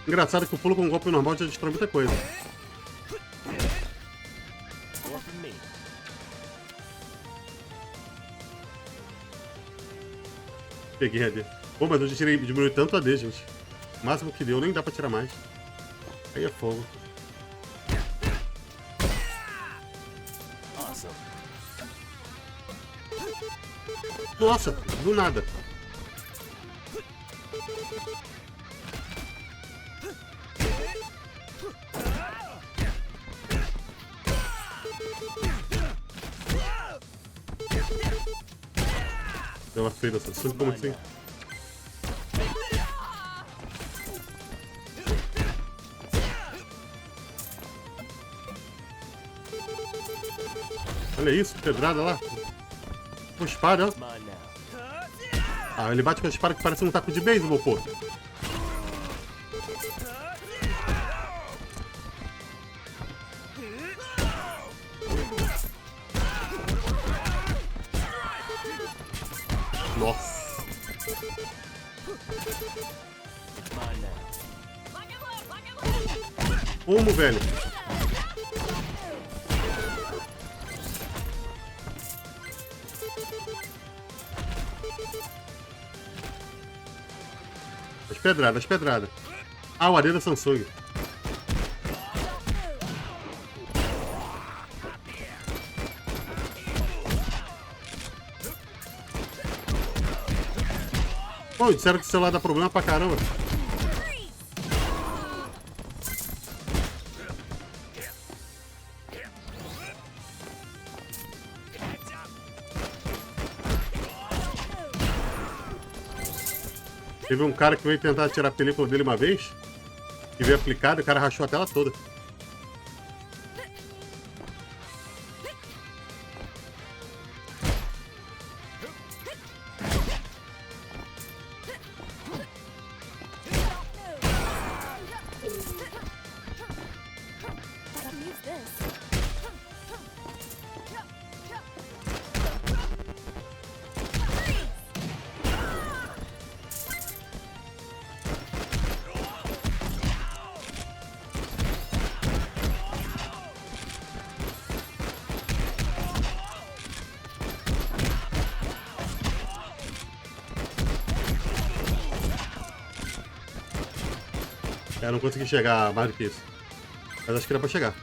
Engraçado que o pulo com um golpe normal já destrói muita coisa. More from me. Peguei a D. Pô, mas eu diminui tanto a D, gente. O máximo que deu, nem dá pra tirar mais. Aí é fogo. Awesome. Nossa, do nada. Deu uma feira, só como assim? Olha isso, pedrada lá. Com espada, ó. It's mine now. Ah, ele bate com a espada que parece um taco de beisebol, pô. Nossa. It's mine now. Como, velho? As pedradas, as pedradas. Ah, o AD da Samsung. Pô, disseram que o celular dá problema pra caramba. Teve um cara que veio tentar tirar a película dele uma vez, e veio aplicado e o cara rachou a tela toda. I can use this. Eu não consegui chegar mais do que isso. Mas acho que era pra chegar.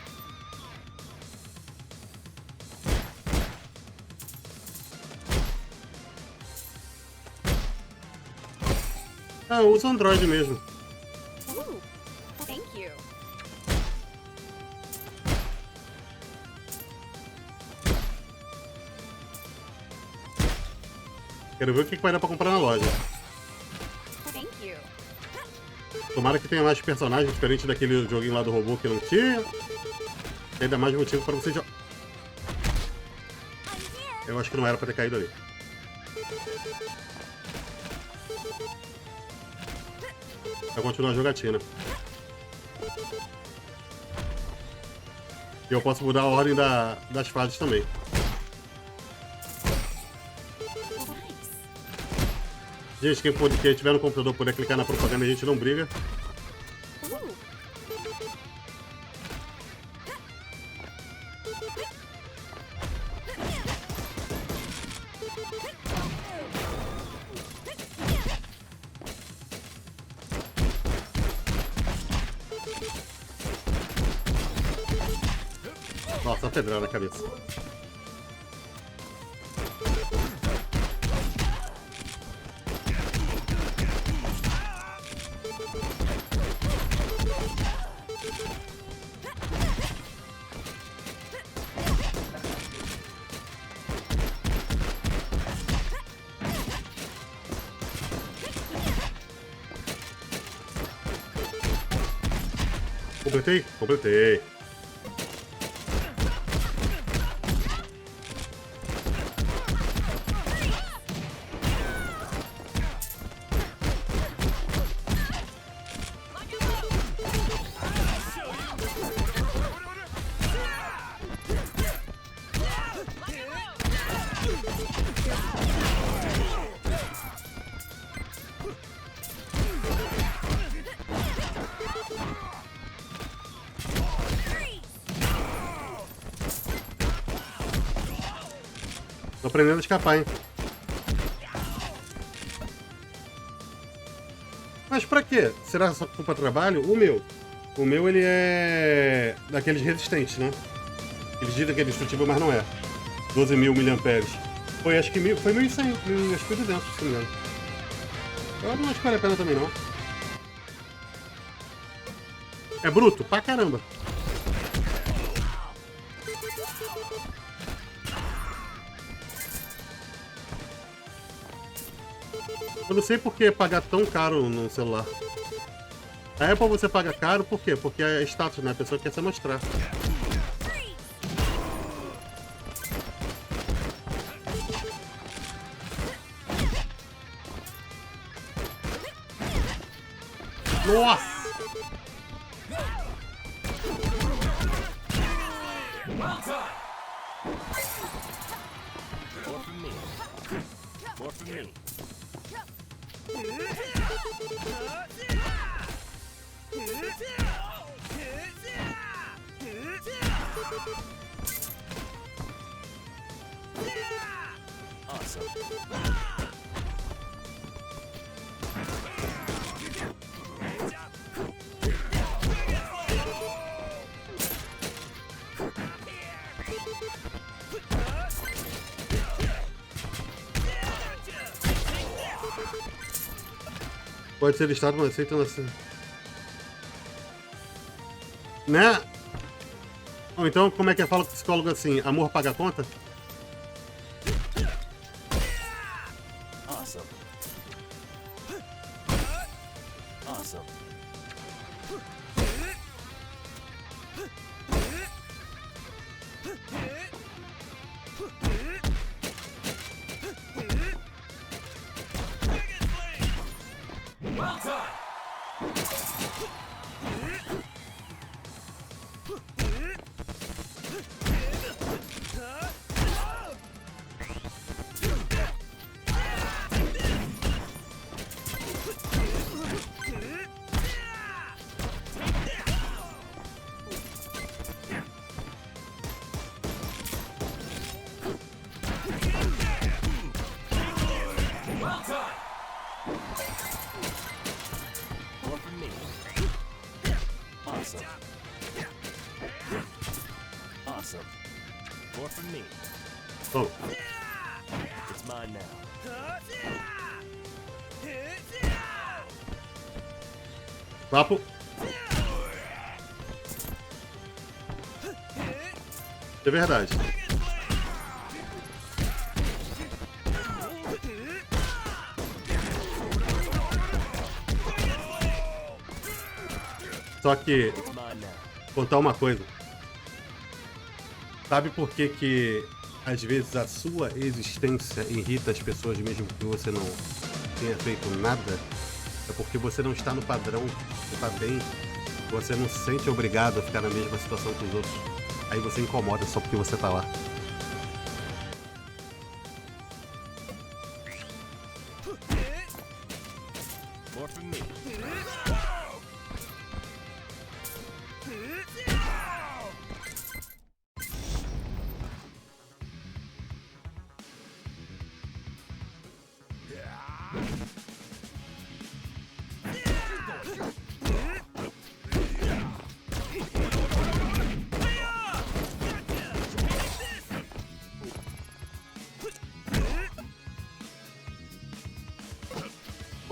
Ah, eu uso Android mesmo. Ooh, thank you. Quero ver o que vai dar pra comprar na loja. Thank you. Tomara que tenha mais personagens diferentes daquele joguinho lá do robô que não tinha. E ainda mais motivo pra você jogar. Eu acho que não era pra ter caído ali. Vai continuar a jogatina. E eu posso mudar a ordem das fases também. Nice. Gente, quem tiver no computador puder clicar na propaganda, a gente não briga. Ooh, Nossa, uma pedrada na cabeça. Completei? Completei. Tô aprendendo a escapar, hein? Mas pra quê? Será só culpa trabalho? O meu ele é daqueles resistentes, né? Eles dizem que é destrutivo, mas não é. 12.000 miliamperes. Foi, acho que foi 1.100, acho que foi 200, se não me engano. Eu não acho que vale a pena também, não. É bruto? Pra caramba. Eu não sei por que pagar tão caro no celular. A Apple você paga caro, por quê? Porque é status, né? A pessoa quer se mostrar. Nossa! More from me. More from me. Awesome. Pode ser listado, mas aceita assim. Né? Ou então, como é que fala com o psicólogo assim? Amor paga a conta? Awesome. Awesome. More from me. Awesome. Awesome. More from me. Toma. It's mine now. Papo. É verdade. Só que, It's mine now. contar uma coisa. Sabe por que às vezes a sua existência irrita as pessoas mesmo que você não tenha feito nada? É porque você não está no padrão, você está bem, você não se sente obrigado a ficar na mesma situação que os outros. Aí você incomoda só porque você tá lá. More from me.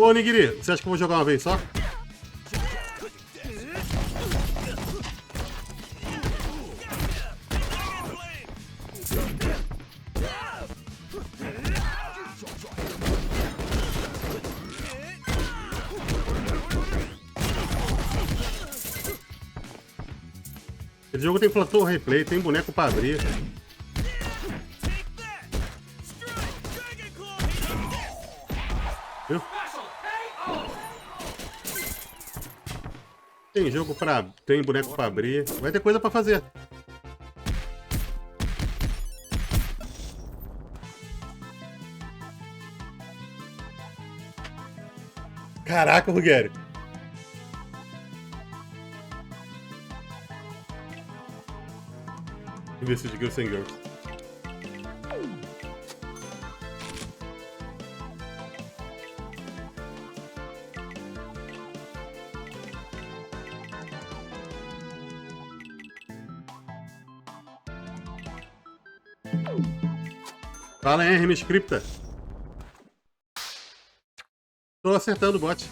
Ô, Nigiri, você acha que eu vou jogar uma vez só? Esse jogo tem platô replay, tem boneco pra abrir. Viu? Tem jogo pra... tem boneco pra abrir. Vai ter coisa pra fazer. Caraca, Ruggeri. Deixa eu ver se de sem ganho. Fala aí, RM Scripta. Tô acertando o bot.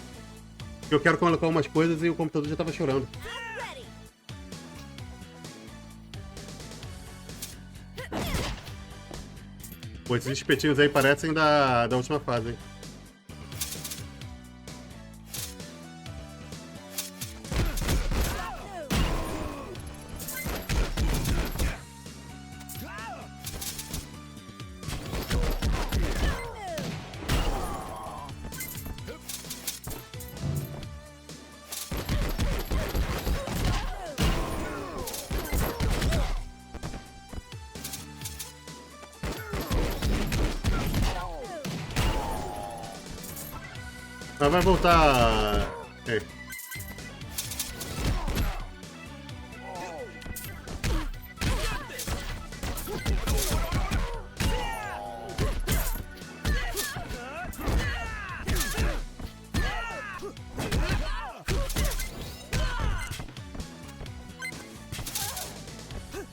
Eu quero colocar umas coisas e o computador já tava chorando. Pô, esses espetinhos aí parecem da última fase, hein? Mas vai voltar... É.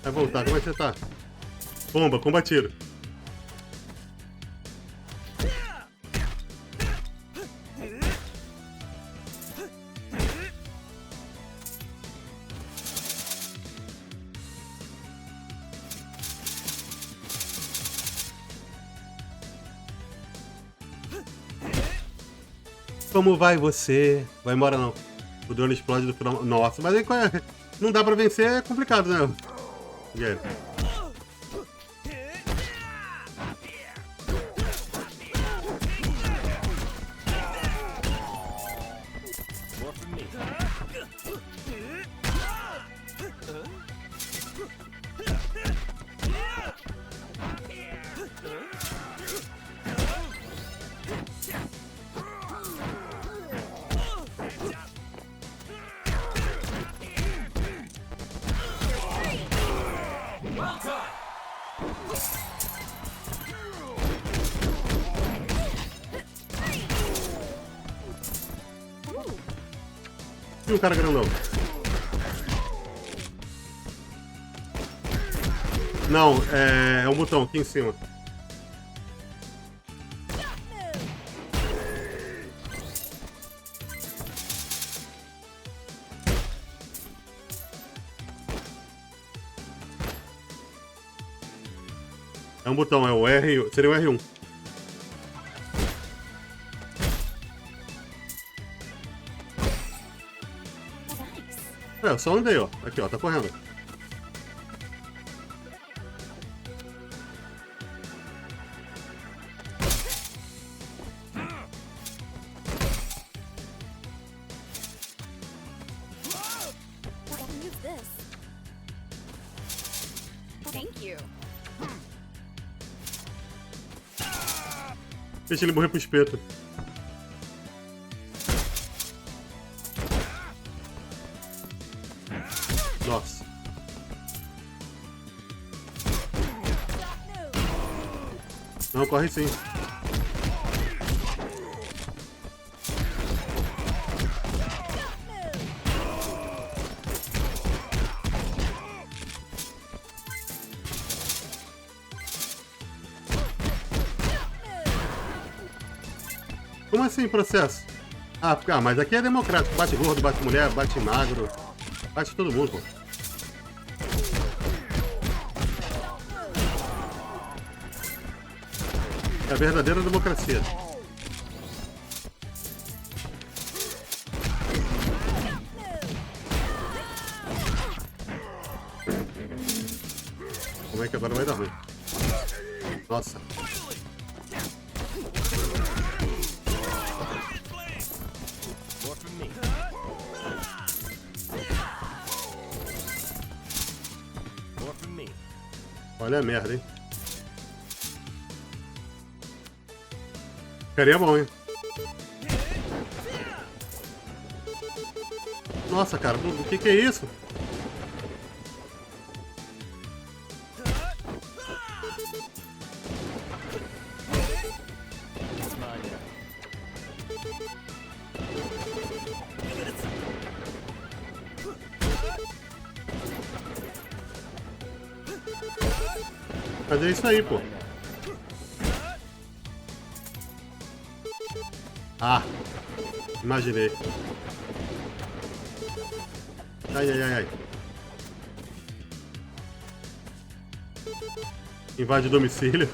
Vai voltar, como é que você tá? Bomba, combatido. Como vai você? Vai embora não. O drone explode do final. Nossa, mas aí não dá pra vencer, é complicado, né? Yeah. More from me. E o cara grandão? Não, é um botão aqui em cima. É um botão, é o R, seria o R1. É, eu só andei, ó. Aqui, ó, tá correndo. I can use this. Thank you. Deixa ele morrer pro espeto. Nossa. Não, corre sim. Como assim, processo? Mas aqui é democrático. Bate gordo, bate mulher, bate magro. Bate todo mundo, pô. É a verdadeira democracia. Como é que agora vai dar ruim? Nossa. More from me. More from me. Olha a merda, hein? Ficaria bom, hein? Nossa, cara, o que é isso? It's mine now. Mas é isso aí, pô. Ah, imaginei. Ai, ai, ai, ai. Invade domicílio.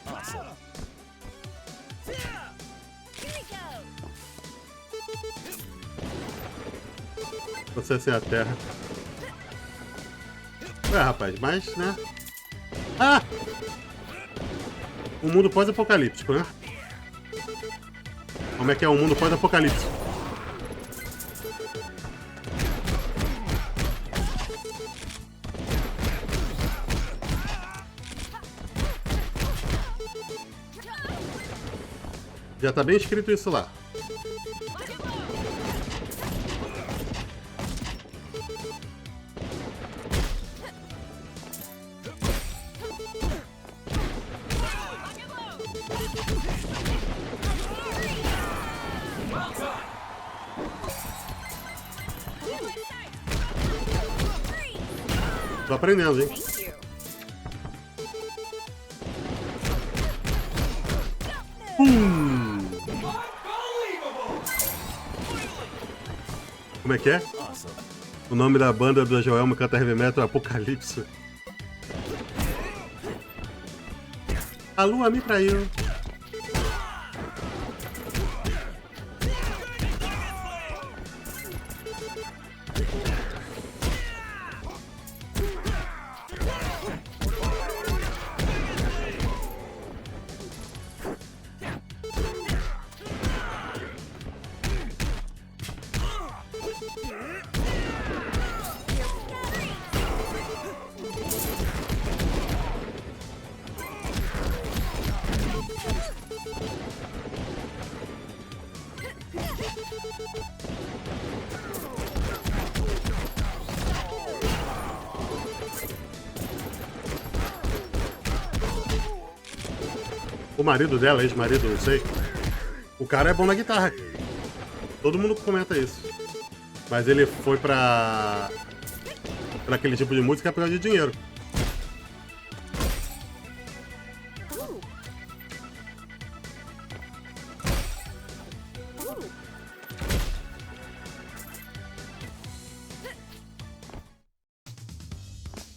Awesome. Here we go. Você sem a terra. Ué, rapaz, mas, né? Ah! Um mundo pós-apocalíptico, né? Como é que é um mundo pós-apocalíptico? Já tá bem escrito isso lá. Tô aprendendo, hein? Thank you. Como é que é? Awesome. O nome da banda do Joelma canta heavy metal é Apocalipse. A lua me traiu. O marido dela, ex-marido, não sei. O cara é bom na guitarra. Todo mundo comenta isso. Mas ele foi pra aquele tipo de música por causa de dinheiro.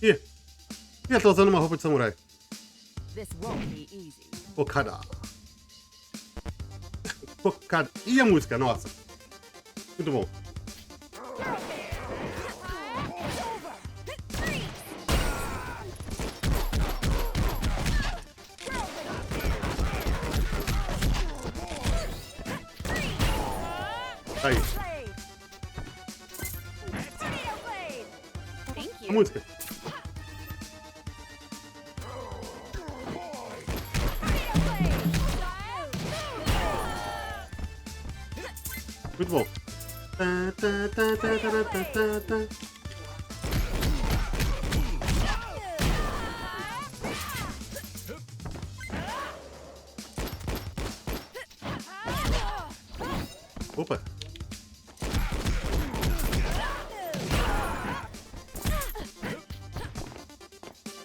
Ih, ele tá usando uma roupa de samurai. This won't be easy. Okada. Okada. E a música, nossa. Muito bom. Aí, Blade. Tornado blade. Thank a you. música. Muito bom. Tá, tá, tá, tá, tá, tá, tá, tá. Opa.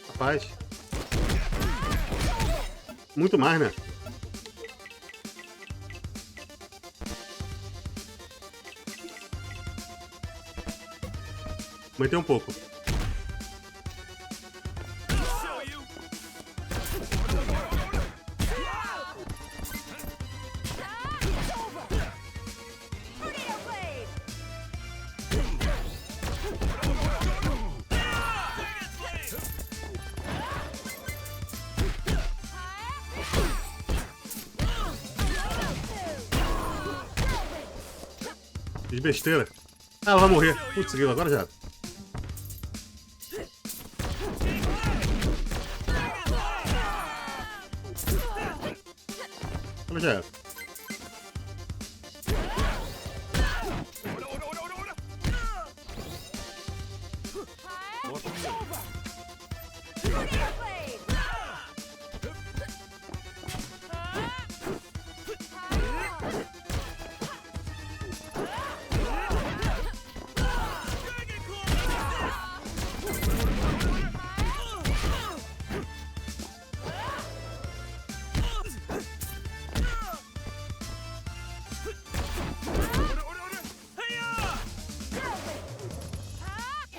Rapaz. Muito mais, né? Aumentei um pouco. Tornado blade. 'Fiz besteira. Ah, ela vai morrer. Putz, agora já. Agora já era. More from me. Tornado blade.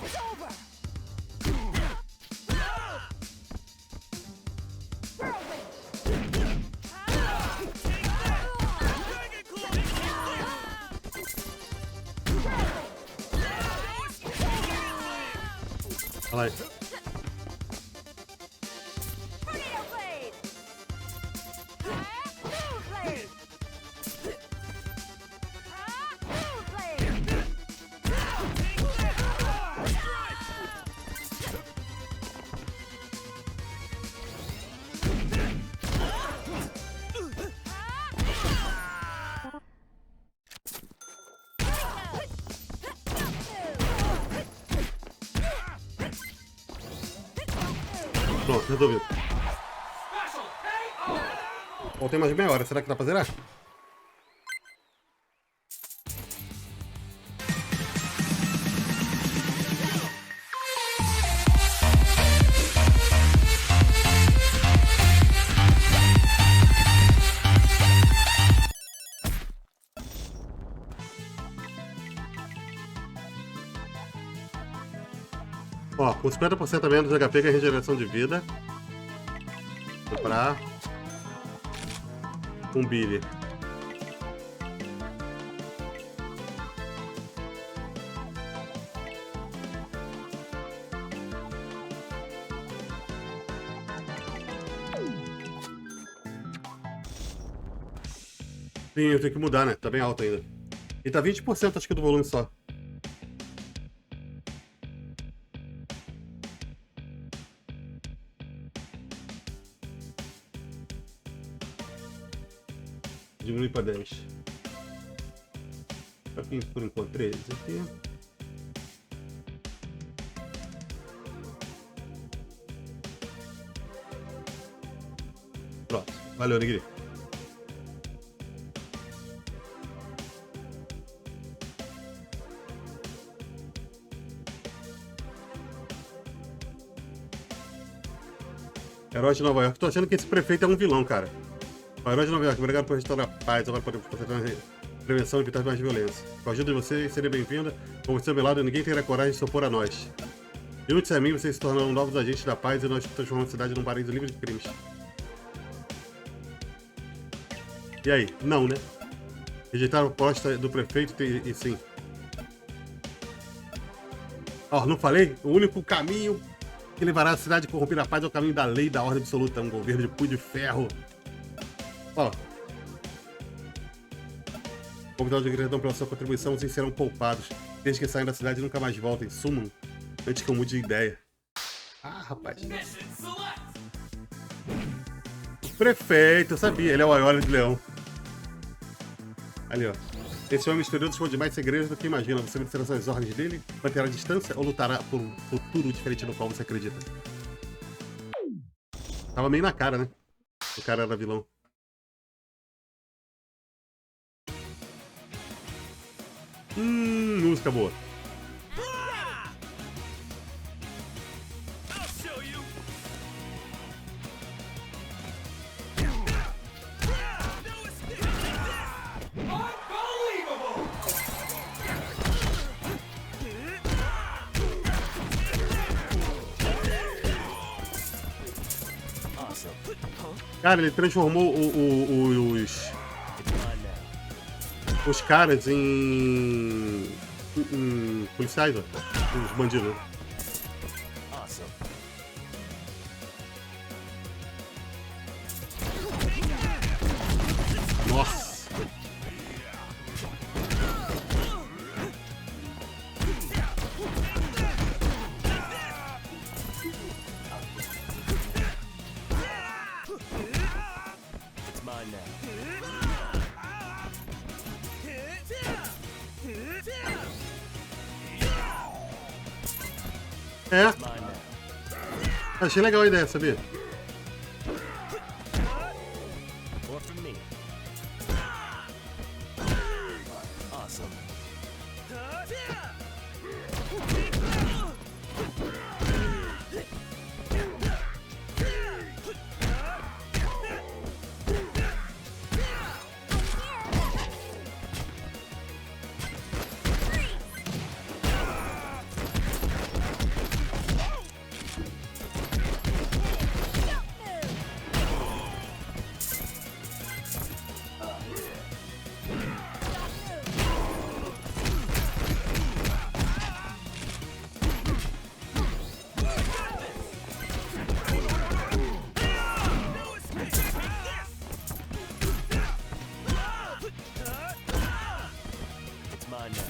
It's over. Olha lá. Tornado blade. Blade. Blade. Pronto, resolvido. Bom, tem mais meia hora. Será que dá pra zerar? Ó, com 50% a menos de HP ganha regeneração de vida. Comprar. Um Billy. Sim, eu tenho que mudar, né? Tá bem alto ainda. E tá 20% acho que do volume só. Diminui pra 10. Aqui por enquanto 13 aqui. Pronto. Valeu, Negri. Herói de Nova York. Tô achando que esse prefeito é um vilão, cara. O Herói de Nova York, obrigado por restaurar a paz. Agora podemos concentrar na prevenção e evitar mais violência. Com a ajuda de vocês, seria bem-vinda. Como seu meu lado, ninguém terá coragem de se opor a nós. Junte-se a mim, vocês se tornarão novos agentes da paz e nós transformamos a cidade num paraíso livre de crimes. E aí? Não, né? Rejeitar a proposta do prefeito e sim. Ó, não falei? O único caminho que levará a cidade a corromper a paz é o caminho da lei e da ordem absoluta. Um governo de punho de ferro. Ó. Convidados de gratidão pela sua contribuição, vocês serão poupados. Desde que saiam da cidade e nunca mais voltem. Sumam antes que eu mude de ideia. Ah, rapaz. Prefeito, eu sabia. Ele é o Aioli de Leão. Ali, ó. Esse homem misterioso esconde mais segredos do que imagina. Você obedecerá suas ordens dele? Manterá a distância ou lutará por um futuro diferente no qual você acredita? Tava meio na cara, né? O cara era vilão. Música boa. Cara, ele transformou os caras em policiais, ó. Os bandidos. Nossa. É. Achei legal a ideia, sabia?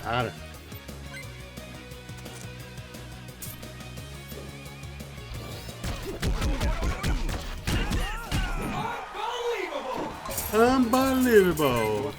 Cara. Unbelievable.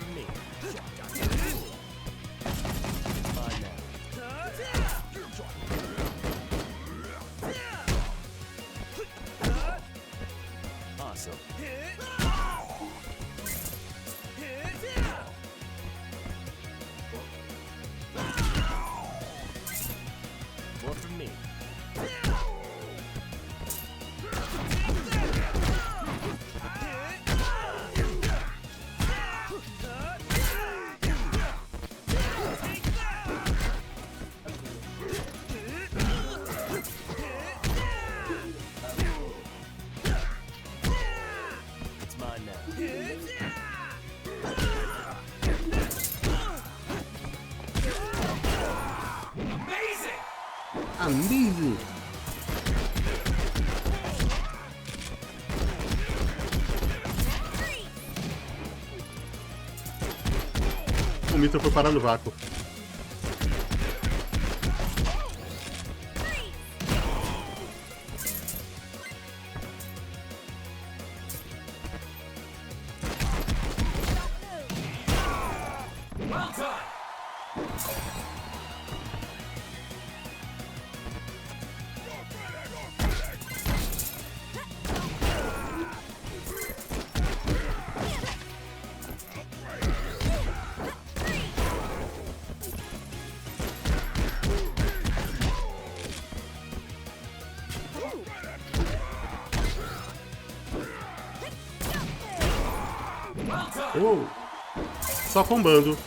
Amazing! O Mitra foi parar no vácuo. Oh, só combando.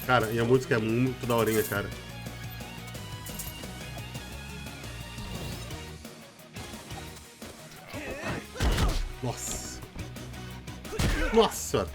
Cara, e a música é muito daorinha, cara. Nossa. Nossa.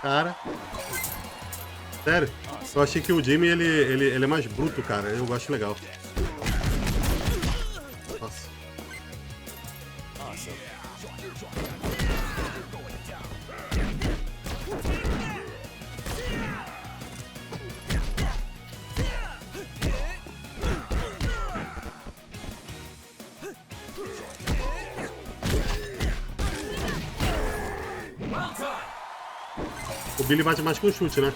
Cara. Sério. Eu achei que o Jimmy, ele é mais bruto, cara. Eu acho legal. Nossa. O Billy bate mais com chute, né?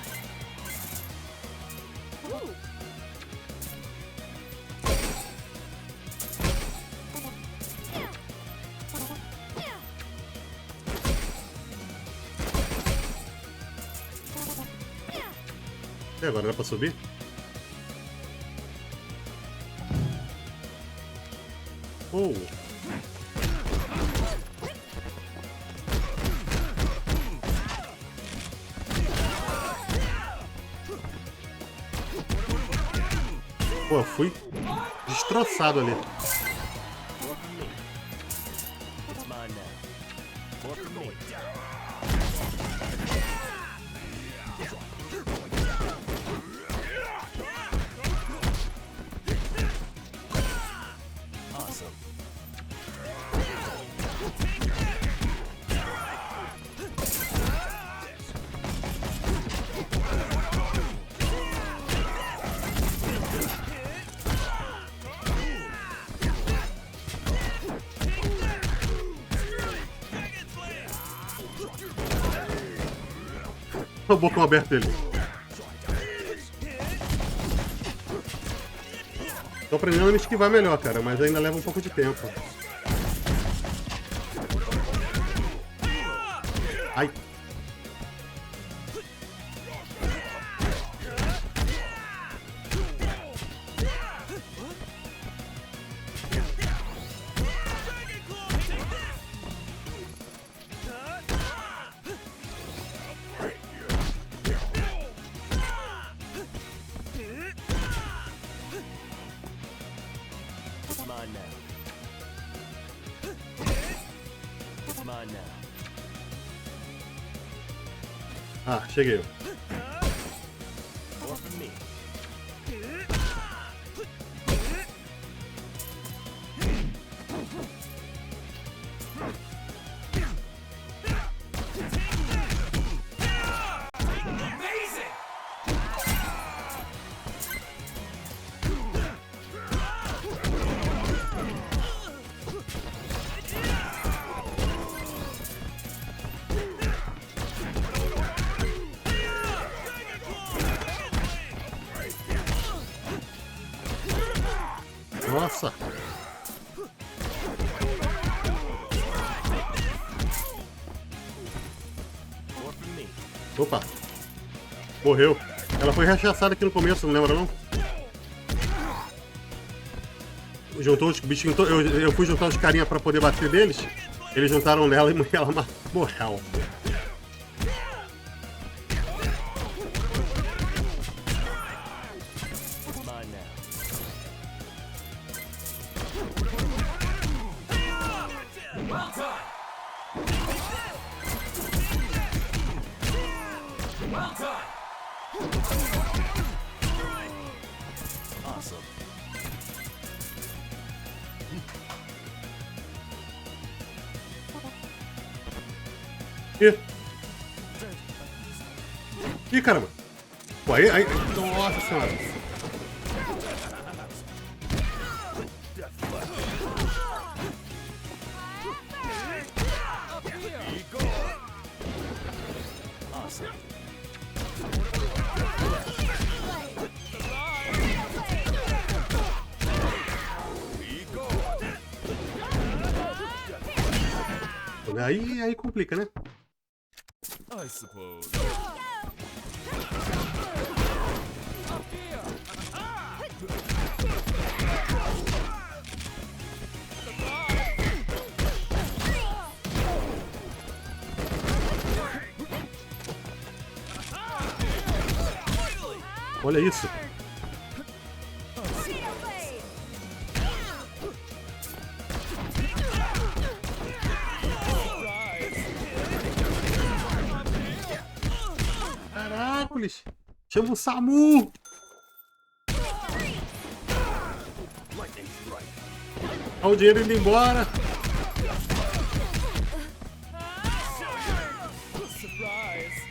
E agora, dá pra subir? Oh! Pô, eu fui destroçado ali. O bocão aberto dele. Tô aprendendo a me esquivar melhor, cara, mas ainda leva um pouco de tempo. Ai. Ah, cheguei. Nossa! Opa! Morreu. Ela foi rechaçada aqui no começo, não lembra não? Juntou os bichinhos, eu fui juntar os carinha pra poder bater deles. Eles juntaram nela e ela morreu. Ih, caramba! Pô, aí... Nossa senhora! Aí complica, né? I suppose. Olha isso! Petrópolis. Chama o SAMU. Olha o dinheiro indo embora. Surprise!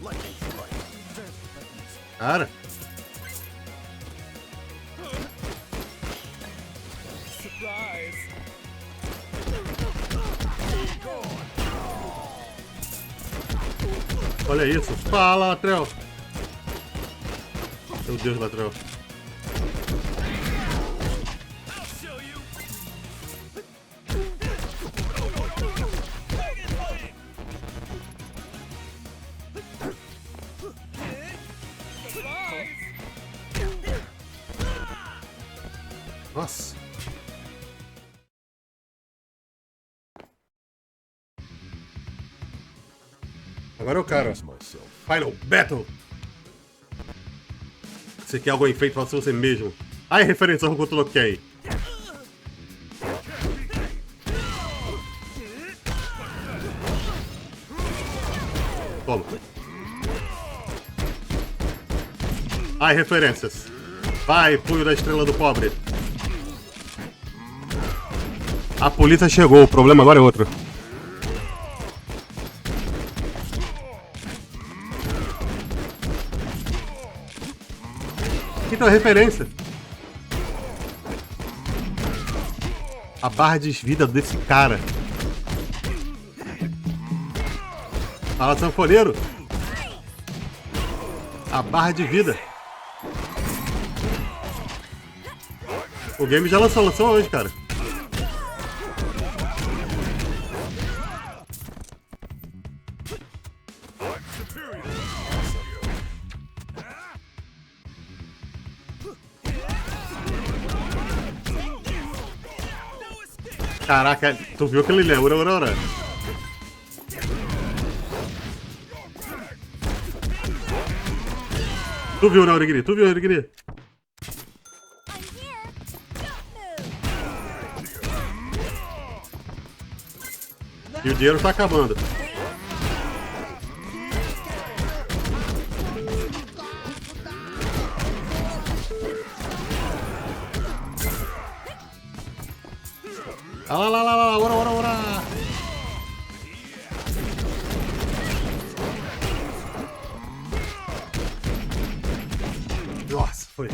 Blade. Cara, Surprise! olha isso. Fala, Latrell. Meu Deus, Latrell. I'll show you! Nossa. Agora é o cara. Final Battle. Você quer algo em feito, faça você mesmo. Ai, referência ao que eu coloquei. Toma. Ai, referências. Vai, punho da estrela do pobre. A polícia chegou, o problema agora é outro. Então é referência. A barra de vida desse cara. Fala, sanfoneiro. A barra de vida. O game já lançou hoje, cara. Caraca, tu viu aquele ele lembra, ora. Tu viu, né, Origri? Tu viu, Origri? I'm here. Don't move. E o dinheiro tá acabando. Ah lá, ora. Nossa, foi.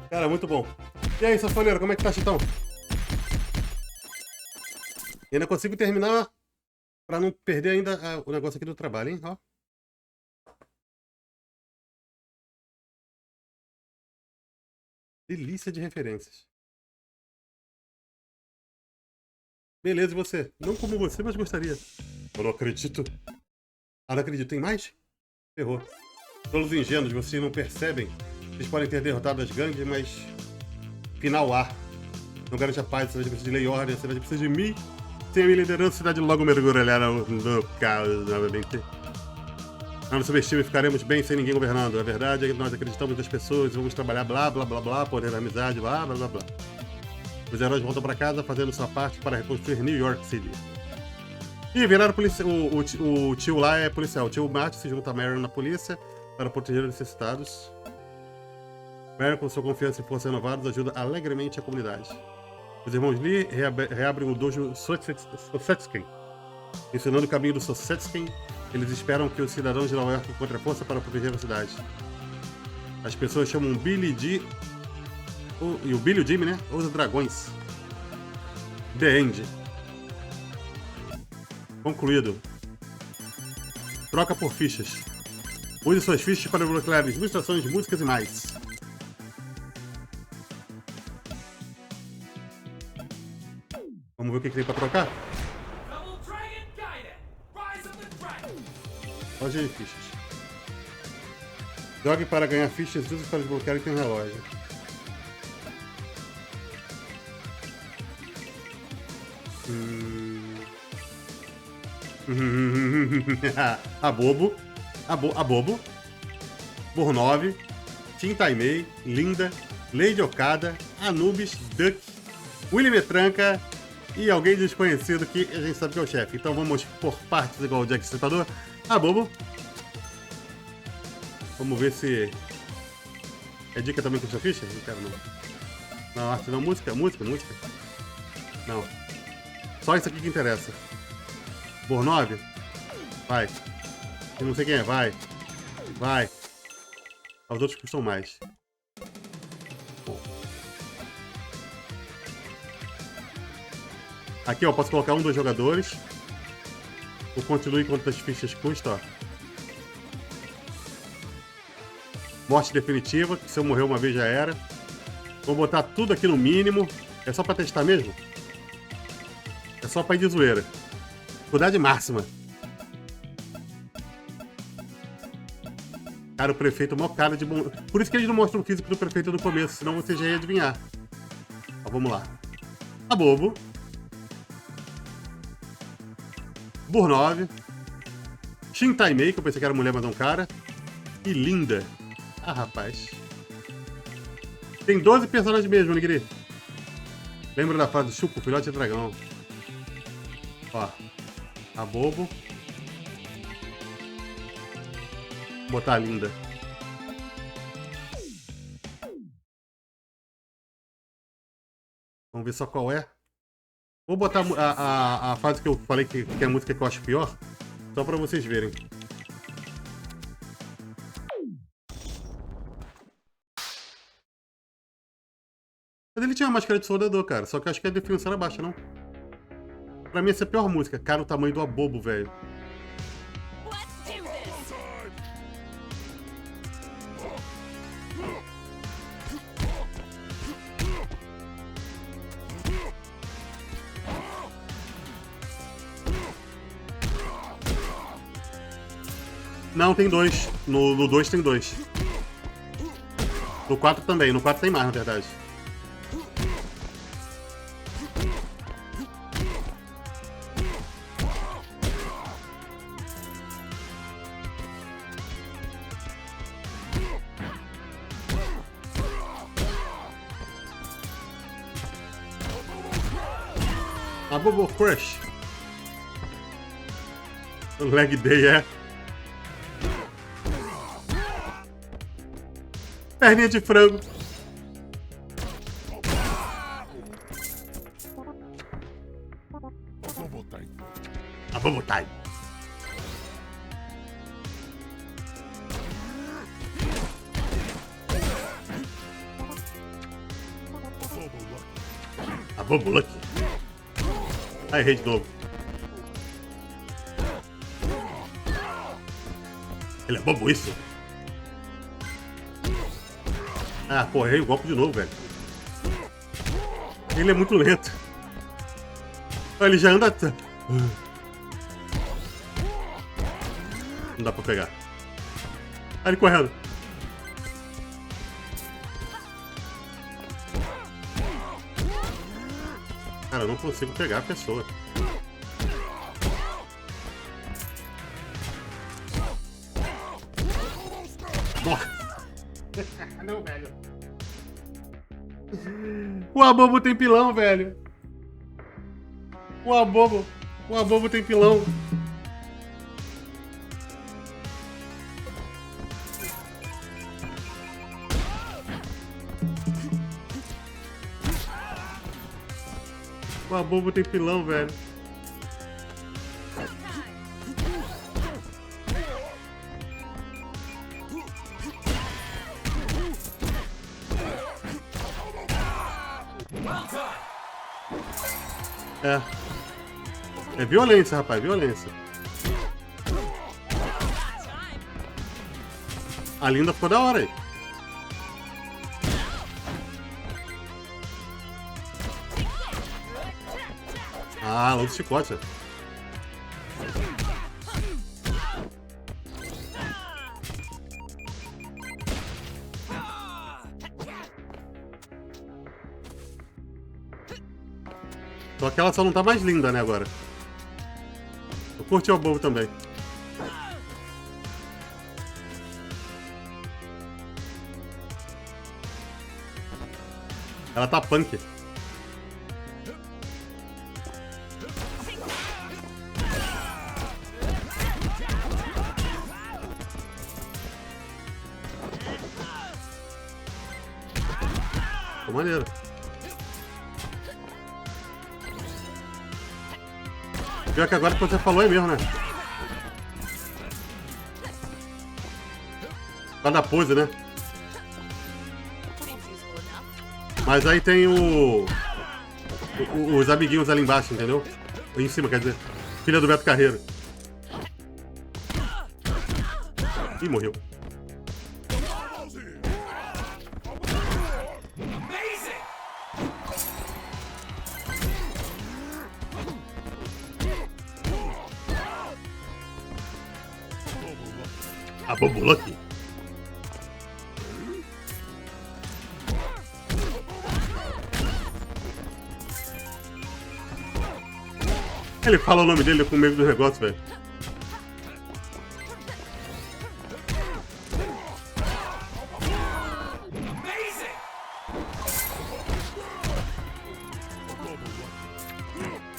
Cara, muito bom. E aí, sanfoneiro, como é que tá, Chitão? E ainda consigo terminar pra não perder ainda o negócio aqui do trabalho, hein? Ó. Delícia de referências. Beleza, e você? Não como você, mas gostaria. Eu não acredito. Ah, não acredito. Tem mais? Ferrou. Todos os ingênuos, vocês não percebem. Vocês podem ter derrotado as gangues, mas... Final A. Não garante a paz, a cidade precisa de lei e ordem, a cidade precisa de mim. Sem a minha liderança, a cidade logo mergulhará no caos novamente. Não nos subestime, ficaremos bem sem ninguém governando. A verdade é que nós acreditamos nas pessoas, vamos trabalhar blá blá blá blá, poder da amizade, blá blá blá blá. Os heróis voltam para casa fazendo sua parte para reconstruir New York City. E viraram polícia. O tio lá é policial. O tio Matt se junta a Marion na polícia para proteger os necessitados. Marion, com sua confiança e força renovadas, ajuda alegremente a comunidade. Os irmãos Lee reabrem o dojo Sosetsken. Ensinando o caminho do Sosetsken, eles esperam que os cidadãos de Nova York encontrem força para proteger a cidade. As pessoas chamam Billy D. E o Billy e o Jimmy, né? Os dragões. The End. Concluído. Troca por fichas. Use suas fichas para bloquear ilustrações, músicas e mais. Vamos ver o que tem pra trocar? Loja de fichas. Jogue para ganhar fichas e use para desbloquear item relógio. A Bobo. A Bobo. Bornov. Tim Taimei. Linda. Lady Okada. Anubis. Duck. William Metranca. E alguém desconhecido que a gente sabe que é o chefe. Então vamos por partes igual o Jack Stripador. A Bobo. Vamos ver se... É dica também com sua ficha? Não quero não. Não, arte não. Música. Não. Só isso aqui que interessa. Bornov? Vai. Eu não sei quem é. Vai. Os outros custam mais. Aqui, ó, posso colocar 1, 2 jogadores. Ou continue quantas fichas custa, ó. Morte definitiva, que se eu morrer uma vez já era. Vou botar tudo aqui no mínimo. É só pra testar mesmo? É só pra ir de zoeira. Dificuldade máxima. Cara, o prefeito é o maior cara de bom... Por isso que eles não mostram o físico do prefeito no começo, senão você já ia adivinhar. Ó, vamos lá. A Bobo. Bornov. Shin Taimei, que eu pensei que era mulher, mas é um cara. E Linda. Ah, rapaz. Tem 12 personagens mesmo, Nigri. Lembra da frase Chupa, filhote de dragão. Ó. A Bobo. Vou botar a Linda. Vamos ver só qual é. Vou botar a fase que eu falei que é a música que eu acho pior. Só pra vocês verem. Mas ele tinha uma máscara de soldador, cara. Só que eu acho que a definição era baixa, não? Pra mim essa é a pior música. Cara, o tamanho do abobo, velho. Não, tem 2. No 2 tem 2. No 4 também. No 4 tem mais, na verdade. A Bobo Crush. O Leg Day é... Perninha de frango. A Bobo Time. A Bobo Lucky. Aí, errei de novo. Ele é bobo isso? Ah, pô, errei o golpe de novo, velho. Ele é muito lento. Ele já anda... Não dá pra pegar. Olha ele correndo. Cara, eu não consigo pegar a pessoa. Nossa. Não, velho. O Abobo tem pilão, velho. O Abobo tem pilão. O Abobo tem pilão, velho. É violência, rapaz, violência. A Linda ficou da hora aí. Ah, outro chicote. Só que ela só não tá mais linda, né, agora. Eu curti o bobo também. Ela tá punk. Ficou maneiro. Pior que agora que você falou é mesmo, né? Tá da pose, né? Mas aí tem os amiguinhos ali embaixo, entendeu? Aí em cima, quer dizer. Filha do Beto Carreiro. Ih, morreu. A Bobo Lucky. Ele fala o nome dele com medo do negócio, velho.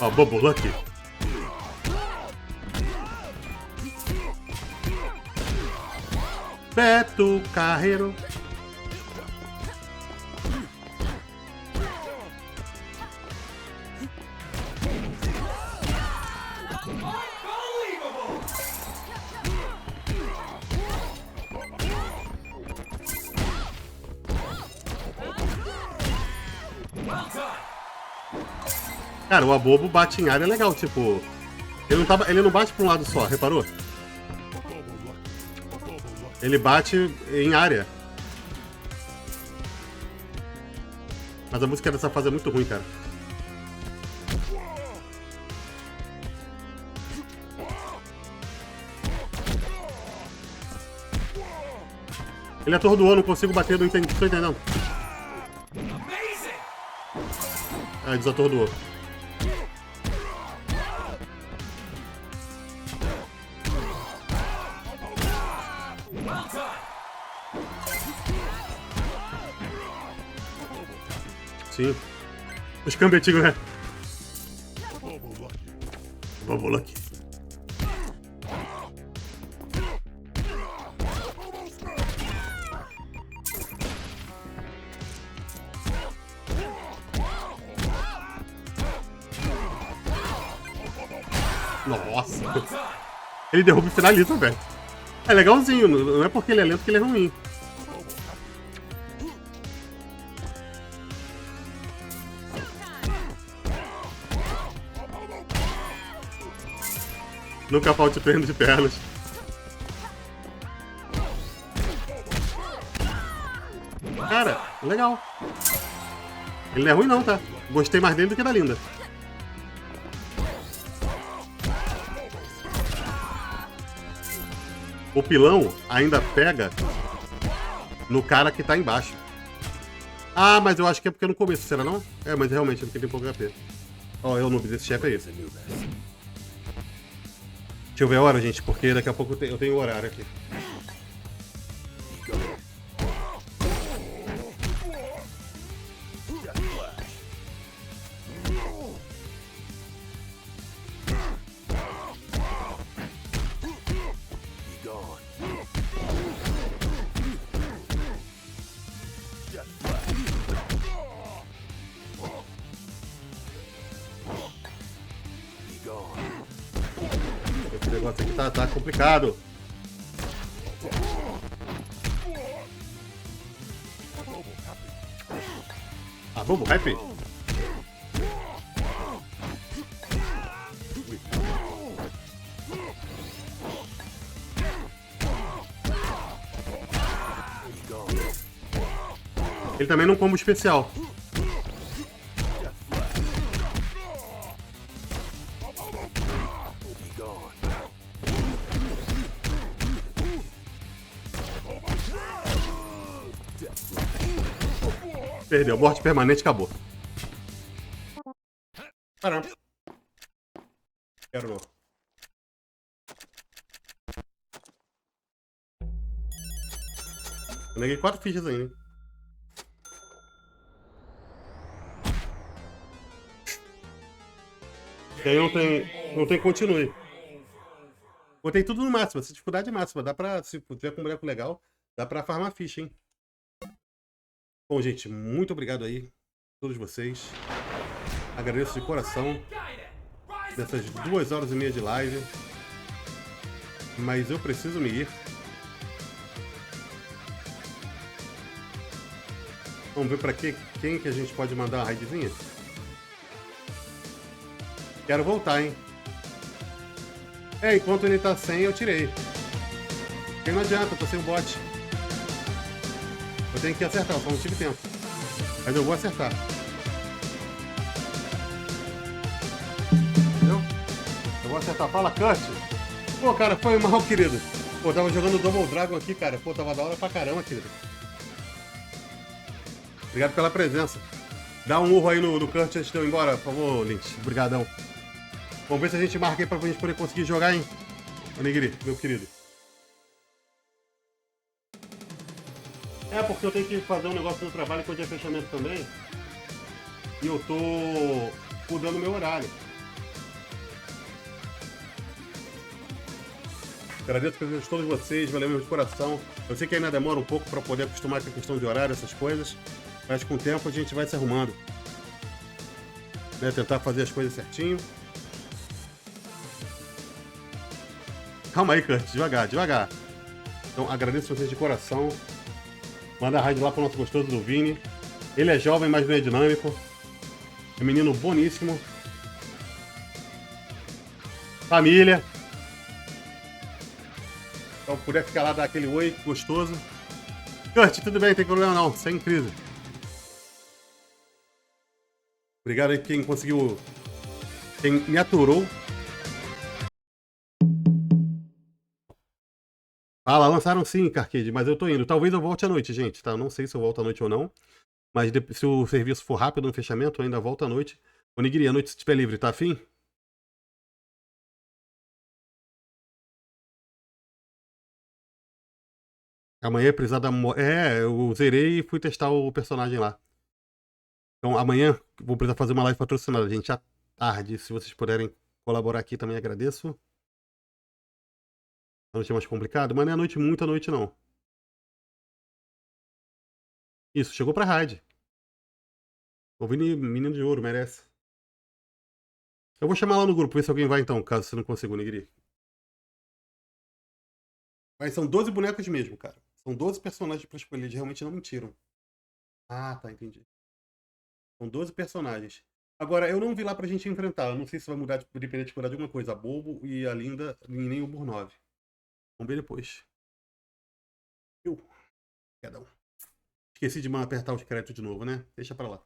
Ó, Bobo Lucky. Beto Carreiro. Cara, o Abobo bate em área legal, tipo... Ele não bate pra um lado só, reparou? Ele bate em área. Mas a música dessa fase é muito ruim, cara. Ele atordoou, não consigo bater, não tô entendendo. Ah, desatordoou. Sim. Os cambetinhos, né? Bobo Lucky. Nossa. Ele derruba e finaliza, velho. É legalzinho, não é porque ele é lento que ele é ruim. Nunca falte treino de pernas. Cara, legal. Ele não é ruim não, tá? Gostei mais dele do que da Linda. O pilão ainda pega no cara que tá embaixo. Ah, mas eu acho que é porque é no começo, será não? É, mas realmente é porque tem pouco HP. Ó, eu noob, esse chefe é esse. Deixa eu ver a hora, gente, porque daqui a pouco eu tenho horário aqui. Esse negócio aqui tá complicado. Ah, Bobo Happy? Ele também não combo especial. Perdeu, morte permanente, acabou. Caramba. Quero não. Eu neguei 4 fichas ainda, hein? E aí não tem continue. Botei tudo no máximo, essa dificuldade máxima. Dá pra, se tiver com um boneco legal, dá pra farmar ficha, hein? Bom, gente, muito obrigado aí a todos vocês. Agradeço de coração dessas 2h30 de live. Mas eu preciso me ir. Vamos ver pra quem que a gente pode mandar uma raidzinha? Quero voltar, hein? Enquanto ele tá sem, eu tirei. Porque não adianta, eu tô sem o bot. Eu tenho que acertar, eu só não tive tempo. Mas eu vou acertar. Entendeu? Eu vou acertar. Fala, Kurt. Pô, cara, foi mal, querido. Pô, tava jogando Double Dragon aqui, cara. Pô, tava da hora pra caramba, querido. Obrigado pela presença. Dá um urro aí no Kurt antes de eu ir embora, por favor, Lynch. Obrigadão. Vamos ver se a gente marca aí pra gente poder conseguir jogar, hein? Ô, Nigiri, meu querido. É, porque eu tenho que fazer um negócio no trabalho que hoje é fechamento também. E eu tô mudando meu horário. Agradeço a presença de todos vocês, valeu mesmo de coração. Eu sei que ainda demora um pouco para poder acostumar com a questão de horário, essas coisas. Mas com o tempo a gente vai se arrumando. Né? Tentar fazer as coisas certinho. Calma aí, Kurt, devagar, devagar. Então agradeço vocês de coração. Manda a raid lá pro nosso gostoso do Vini. Ele é jovem, mas não é dinâmico. É um menino boníssimo. Família. Então, puder ficar lá, dar aquele oi gostoso. Kurt, tudo bem, não tem problema não. Sem crise. Obrigado aí quem conseguiu... Quem me aturou. Ah, lá lançaram sim, Carcade, mas eu tô indo. Talvez eu volte à noite, gente, tá? Eu não sei se eu volto à noite ou não. Mas se o serviço for rápido no fechamento, eu ainda volto à noite. Ô, Nigiri, à noite se estiver livre, tá afim? Amanhã é precisar da... eu zerei e fui testar o personagem lá. Então amanhã vou precisar fazer uma live patrocinada, gente, à tarde. Se vocês puderem colaborar aqui, também agradeço. A noite é mais complicado, mas não é à noite, muita noite não. Isso, chegou pra raid. O Vini, menino de ouro, merece. Eu vou chamar lá no grupo, ver se alguém vai então, caso você não consiga, Nigiri. Mas são 12 bonecos mesmo, cara. São 12 personagens pra escolher, eles realmente não mentiram. Ah, tá, entendi. São 12 personagens. Agora, eu não vi lá pra gente enfrentar. Eu não sei se vai mudar, depender de cuidar de alguma coisa. A Bobo e a Linda, e nem o Burnov. Vamos ver depois. Obrigadão. Esqueci de apertar os créditos de novo, né? Deixa pra lá.